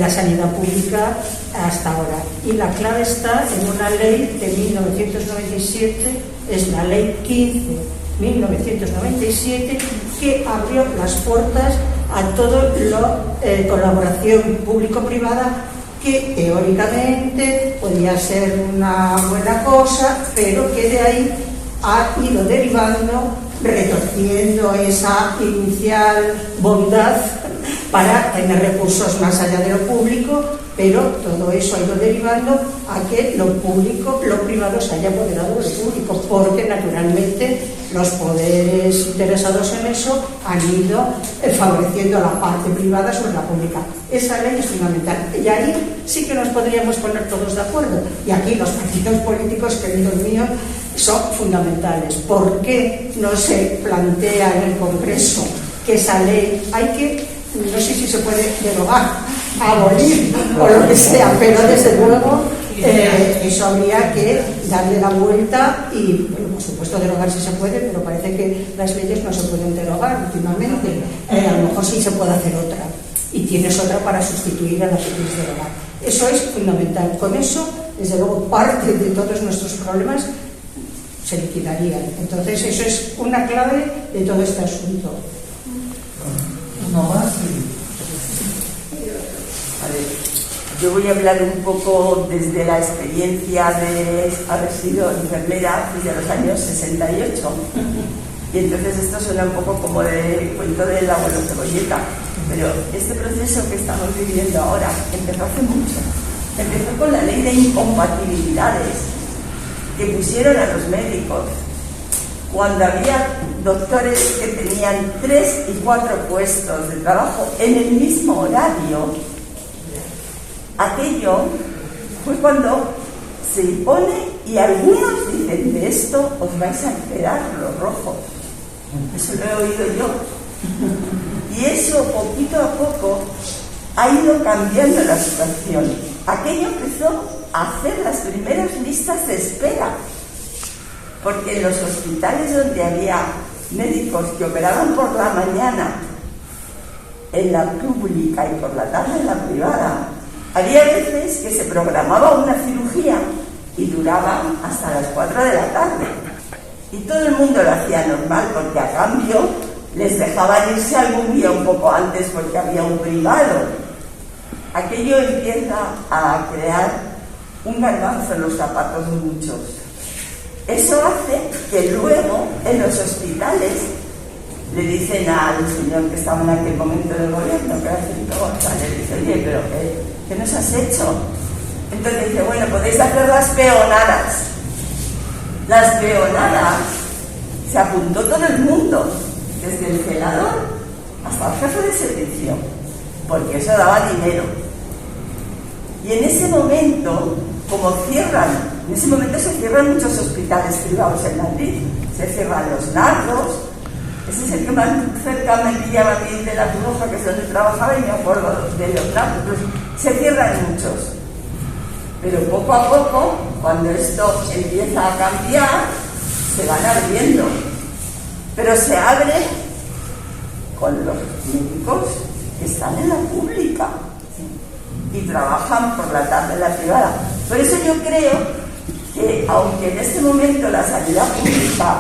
la sanidad pública hasta ahora. Y la clave está en una ley de 1997, es la ley 15/1997, que abrió las puertas a todo lo colaboración público-privada, que teóricamente podía ser una buena cosa, pero que de ahí ha ido derivando, retorciendo esa inicial bondad para tener recursos más allá de lo público, pero todo eso ha ido derivando a que lo público, lo privado se haya apoderado de lo público, porque naturalmente los poderes interesados en eso han ido favoreciendo a la parte privada sobre la pública. Esa ley es fundamental y ahí sí que nos podríamos poner todos de acuerdo, y aquí los partidos políticos, queridos míos, son fundamentales. ¿Por qué no se plantea en el Congreso que esa ley hay que, no sé si se puede derogar, abolir o lo que sea, pero desde luego eso habría que darle la vuelta y, bueno, por supuesto derogar si se puede, pero parece que las leyes no se pueden derogar últimamente. A lo mejor sí se puede hacer otra y tienes otra para sustituir a la que quieres derogar. Eso es fundamental. Con eso, desde luego, parte de todos nuestros problemas se liquidarían. Entonces, eso es una clave de todo este asunto. ¿Uno más? Yo voy a hablar un poco desde la experiencia de haber sido enfermera desde los años 68. Y entonces esto suena un poco como de cuento del abuelo Cebolleta. Pero este proceso que estamos viviendo ahora empezó hace mucho. Empezó con la ley de incompatibilidades que pusieron a los médicos cuando había doctores que tenían 3 y 4 puestos de trabajo en el mismo horario. Aquello fue cuando se impone y algunos dicen: de esto os vais a enterar los rojos. Eso lo he oído yo. Y eso poquito a poco ha ido cambiando la situación. Aquello empezó a hacer las primeras listas de espera, porque en los hospitales donde había médicos que operaban por la mañana en la pública y por la tarde en la privada, había veces que se programaba una cirugía y duraban hasta las 4 de la tarde. Y todo el mundo lo hacía normal, porque a cambio les dejaban irse algún día un poco antes porque había un privado. Aquello empieza a crear un garbanzo en los zapatos de muchos. Eso hace que luego en los hospitales le dicen al señor que estaba en aquel momento del gobierno, que era Felipe González, le dice, oye, pero ¿qué nos has hecho? Entonces dice, bueno, podéis hacer las peonadas. Las peonadas se apuntó todo el mundo, desde el celador hasta el jefe de servicio, porque eso daba dinero. Y en ese momento, como cierran, en ese momento se cierran muchos hospitales privados en Madrid, se cierran los Nardos, ese es el que más cerca me pillaba a mí de la Turoja, que es donde trabajaba, y me acuerdo de los Nardos. Pues, se cierran muchos. Pero poco a poco, cuando esto empieza a cambiar, se van abriendo. Pero se abre con los médicos que están en la pública y trabajan por la tarde en la privada. Por eso yo creo que, aunque en este momento la sanidad pública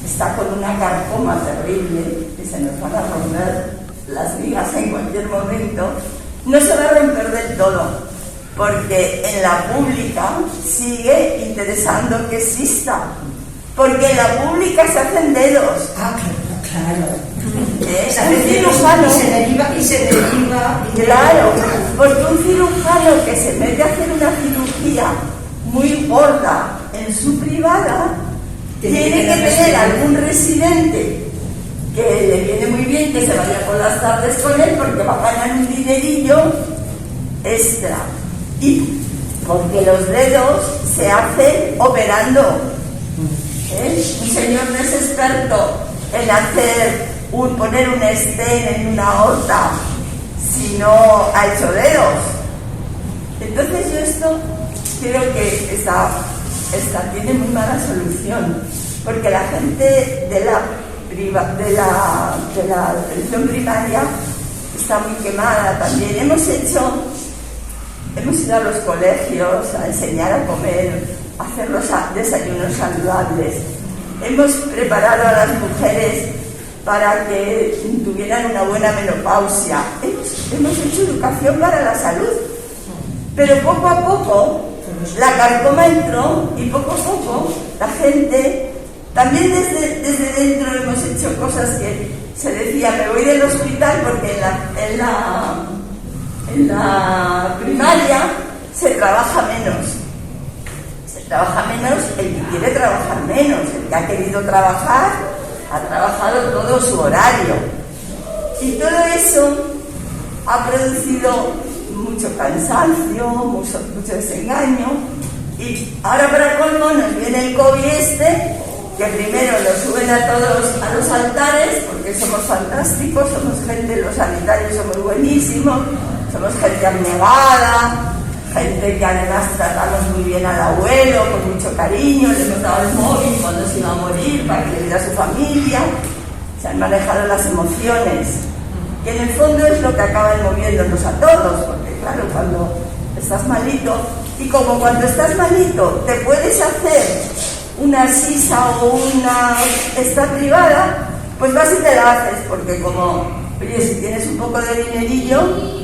está con una carcoma terrible, que se nos van a romper las vigas en cualquier momento, no se va a romper del todo, porque en la pública sigue interesando que exista, porque en la pública se hacen dedos. Ah, claro. Un cirujano, y se deriva. Claro, porque un cirujano que se mete a hacer una cirugía muy gorda en su privada tiene que tener algún residente que le viene muy bien que se vaya por las tardes con él, porque va a ganar un dinerillo extra. Y porque los dedos se hacen operando. Un señor no es experto en poner un estén en una aorta si no ha hecho dedos. Entonces yo esto creo que esta tiene muy mala solución, porque la gente de la atención primaria está muy quemada también. Hemos ido a los colegios a enseñar a comer, a hacer los desayunos saludables. Hemos preparado a las mujeres para que tuvieran una buena menopausia. Hemos hecho educación para la salud. Pero poco a poco la carcoma entró y poco a poco la gente, también desde dentro hemos hecho cosas que se decía, me voy del hospital porque en la primaria se trabaja menos. Se trabaja menos el que quiere trabajar menos. El que ha querido trabajar ha trabajado todo su horario. Y todo eso ha producido mucho cansancio, mucho desengaño. Y ahora para colmo nos viene el COVID que primero nos suben a todos a los altares porque somos fantásticos, somos gente, los sanitarios somos buenísimos, somos gente abnegada, gente que además tratamos muy bien al abuelo, con mucho cariño, le hemos dado el móvil cuando se iba a morir para que le diera a su familia. Se han manejado las emociones, que en el fondo es lo que acaban moviéndonos a todos, porque claro, cuando estás malito, y como cuando estás malito te puedes hacer una sisa o una esta privada, pues vas y te la haces, porque como, oye, si tienes un poco de dinerillo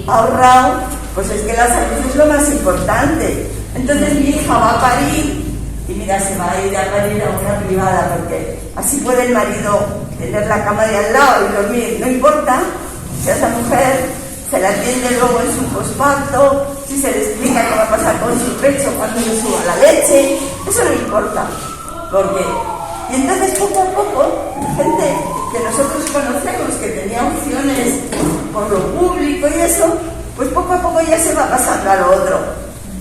ahorrado, pues es que la salud es lo más importante. Entonces mi hija va a parir y mira, se va a ir a parir a una privada, porque así puede el marido tener la cama de al lado y dormir, no importa si a esa mujer se la atiende luego en su posparto, si se le explica qué va a pasar con su pecho cuando le suba la leche, eso no importa, porque y entonces poco a poco gente que nosotros conocemos que tenía opciones por lo público y eso, pues poco a poco ya se va pasando a lo otro,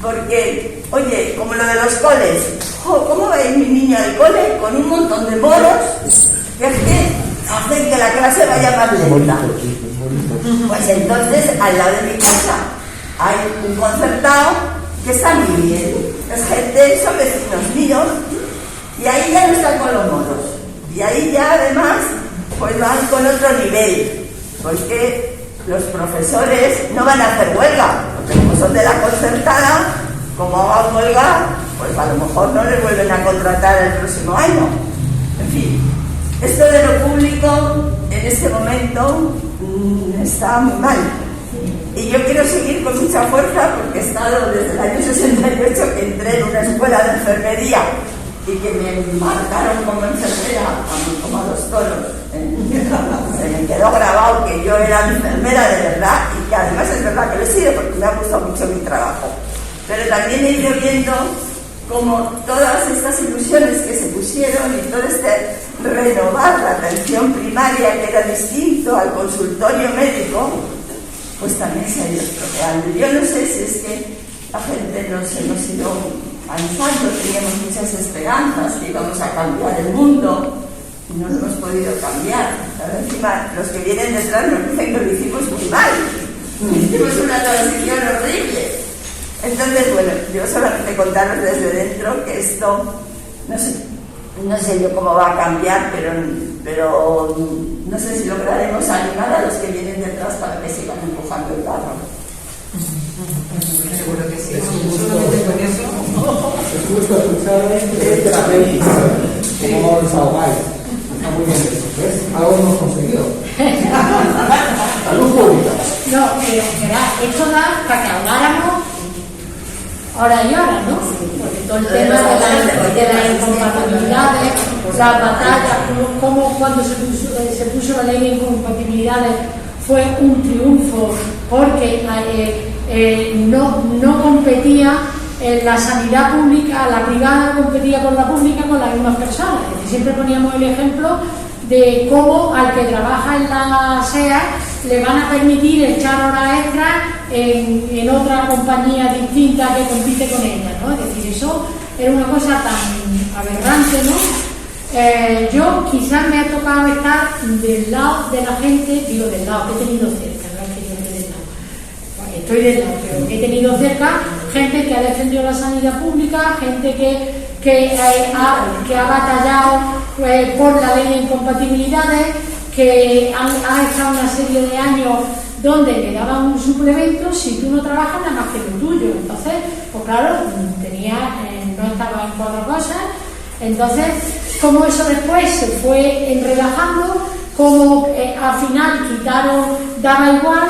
porque oye, como lo de los coles, ¿cómo va a ir mi niño al cole con un montón de moros que es que hacen que la clase vaya más lenta? Pues entonces al lado de mi casa hay un concertado que está muy bien, es gente, son vecinos míos, y ahí ya no están con los moros, y ahí ya además pues van con otro nivel, porque los profesores no van a hacer huelga, porque como son de la concertada, como hagan huelga pues a lo mejor no le vuelven a contratar el próximo año. En fin, esto de lo público en este momento está muy mal. Y yo quiero seguir con mucha fuerza porque he estado desde el año 68 que entré en una escuela de enfermería y que me marcaron como enfermera, como a los toros. Se me quedó grabado que yo era enfermera de verdad y que además es verdad que lo he sido porque me ha gustado mucho mi trabajo. Pero también he ido viendo como todas estas ilusiones que se pusieron y todo este renovar la atención primaria que era distinto al consultorio médico, pues también se ha ido estropeando. Yo no sé si es que la gente nos hemos ido cansando, teníamos muchas esperanzas que íbamos a cambiar el mundo y no lo hemos podido cambiar. Pero encima los que vienen detrás nos dicen que lo hicimos muy mal, hicimos una transición horrible. Entonces, bueno, yo solamente contaros desde dentro que esto, no sé yo cómo va a cambiar, pero no sé si lograremos animar a los que vienen detrás para que sigan empujando el carro. Seguro que sí. Solamente con eso. Es justo escuchar la ley, como desahogáis. Está muy bien eso, ¿ves? Algo hemos conseguido. Salud pública. No, pero esto da para que habláramos ahora y ahora, ¿no? Porque todo el tema de las incompatibilidades, las batallas, como cuando se puso la ley de incompatibilidades fue un triunfo porque no competía la sanidad pública, la privada no competía con la pública con las mismas personas. Es decir, siempre poníamos el ejemplo de cómo al que trabaja en la SEA le van a permitir echar horas extras en otra compañía distinta que compite con ella, ¿no? Es decir, eso era una cosa tan aberrante, ¿no? Yo quizás me ha tocado estar del lado de la gente, digo del lado, que he tenido cerca, no es que yo esté del lado, estoy del lado, pero he tenido cerca gente que ha defendido la sanidad pública, gente que ha batallado por la ley de incompatibilidades, que ha estado una serie de años donde le daban un suplemento si tú no trabajas nada más que lo tuyo. Entonces, pues claro, no estaba en cuatro cosas. Entonces, como eso después se fue relajando, como al final quitaron, daba igual,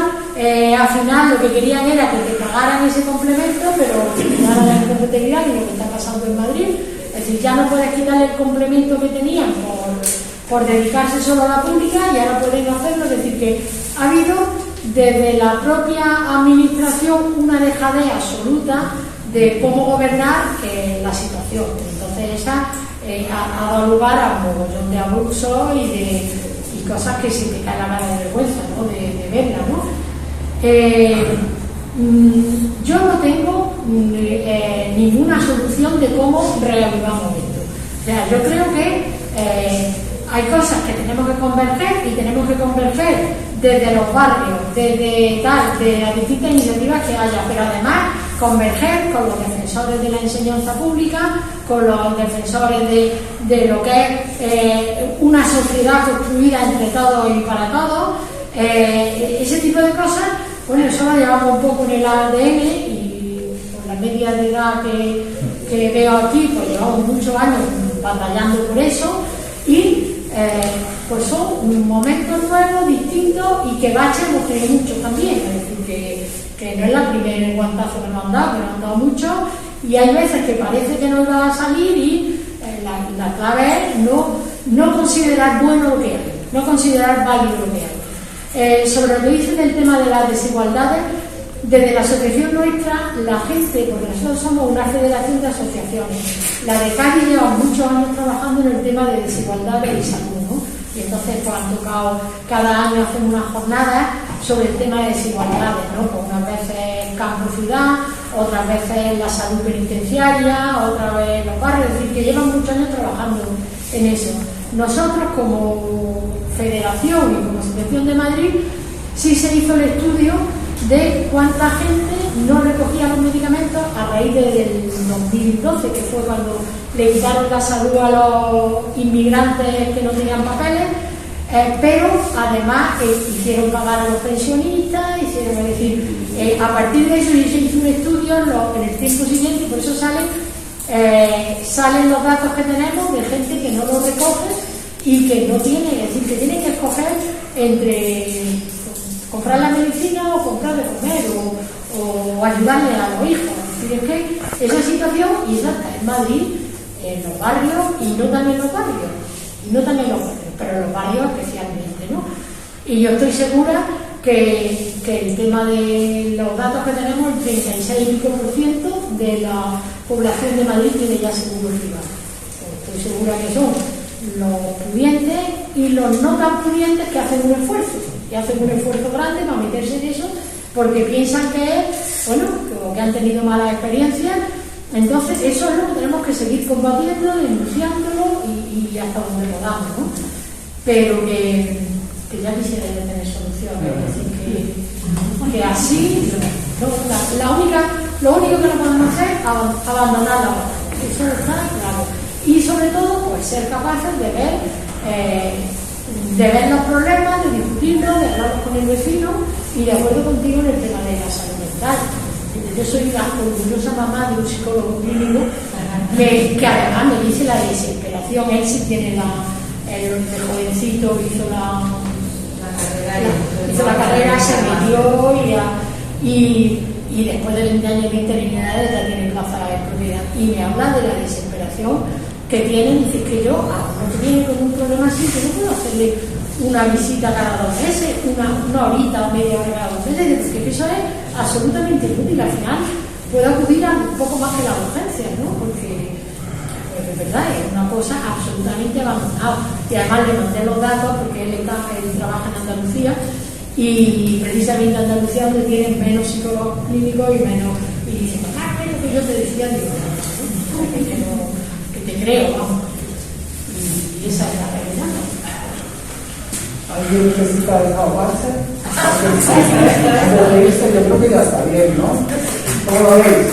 al final lo que querían era que te pagaran ese complemento, pero quitaran la incompatibilidad, y lo que está pasando en Madrid. Es decir, ya no puedes quitarle el complemento que tenían por dedicarse solo a la pública y ahora pueden hacerlo. Es decir, que ha habido desde la propia administración una dejadez absoluta de cómo gobernar la situación. Entonces esa ha dado lugar a un montón de abusos y cosas que se te cae la cara de vergüenza, ¿no? de verla, ¿no? Yo no tengo ninguna solución de cómo reavivamos esto. O sea, yo creo que hay cosas que tenemos que converger y tenemos que converger desde los barrios, de las distintas iniciativas que haya, pero además converger con los defensores de la enseñanza pública, con los defensores de lo que es una sociedad construida entre todos y para todos. Ese tipo de cosas, bueno, eso lo llevamos un poco en el ADN y por la media de edad que veo aquí, pues llevamos muchos años batallando por eso y pues son momentos nuevos, distintos y que baches hemos tenido muchos también. Es decir, que no es la primera guantazo que nos han dado, que nos han dado muchos y hay veces que parece que no va a salir y la clave es no considerar bueno lo que hay, no considerar válido lo que hay. Sobre lo que dicen del tema de las desigualdades, desde la asociación nuestra, la gente, porque nosotros somos una federación de asociaciones, la de Cádiz lleva muchos años trabajando en el tema de desigualdades y salud, ¿no? Y entonces pues han tocado, cada año hacen unas jornadas sobre el tema de desigualdades, ¿no? Pues unas veces campo-ciudad, otras veces la salud penitenciaria, otras veces los barrios, es decir, que llevan muchos años trabajando en eso. Nosotros como federación y como asociación de Madrid sí se hizo el estudio de cuánta gente no recogía los medicamentos a raíz del 2012, que fue cuando le quitaron la salud a los inmigrantes que no tenían papeles, pero además hicieron pagar a los pensionistas, hicieron, es decir, a partir de eso se hizo un estudio en el tiempo siguiente, y por eso sale salen los datos que tenemos de gente que no los recoge y que no tiene, es decir, que tienen que escoger entre comprar la medicina o comprar de comer o ayudarle a los hijos. Es decir, es que esa situación, y esa está en Madrid, en los barrios y no tan en los barrios, pero en los barrios especialmente, ¿no? Y yo estoy segura que el tema de los datos que tenemos, el 36% de la población de Madrid tiene ya seguro privado. Estoy segura que son los pudientes y los no tan pudientes que hacen un esfuerzo grande para meterse en eso, porque piensan que es, bueno, que han tenido malas experiencias. Entonces eso es lo que tenemos que seguir combatiendo, denunciándolo y hasta donde podamos, ¿no? Pero que ya quisiera yo tener soluciones, es decir, que así lo único que no podemos hacer es abandonar la batalla, eso está claro, y sobre todo pues ser capaces de ver los problemas, de discutirlos, de hablarlos con el vecino, y de acuerdo contigo en el tema de la salud mental. Yo soy una orgullosa mamá de un psicólogo clínico que además me dice la desesperación. Él sí tiene el jovencito hizo la carrera, se metió y después de 20 años de interinidad ya tiene plaza de propiedad. Y me habla de la desesperación que tienen. Dice que yo, no viene con un problema así, que no puedo hacerle una visita cada 2 meses, una horita o media hora cada 2 meses, porque eso es absolutamente inútil. Al final puedo acudir a un poco más que las urgencias, ¿no? Porque es verdad, es una cosa absolutamente abandonada. Y además le mandé los datos porque él trabaja en Andalucía, y precisamente Andalucía donde tienen menos psicólogos clínicos y menos, y dice, mamá, es lo que yo te decía, digo, que te creo, vamos. Y esa es la realidad, ¿no? ¿Alguien necesita desahogarse? Yo creo que ya está bien, ¿no? ¿Cómo lo veis?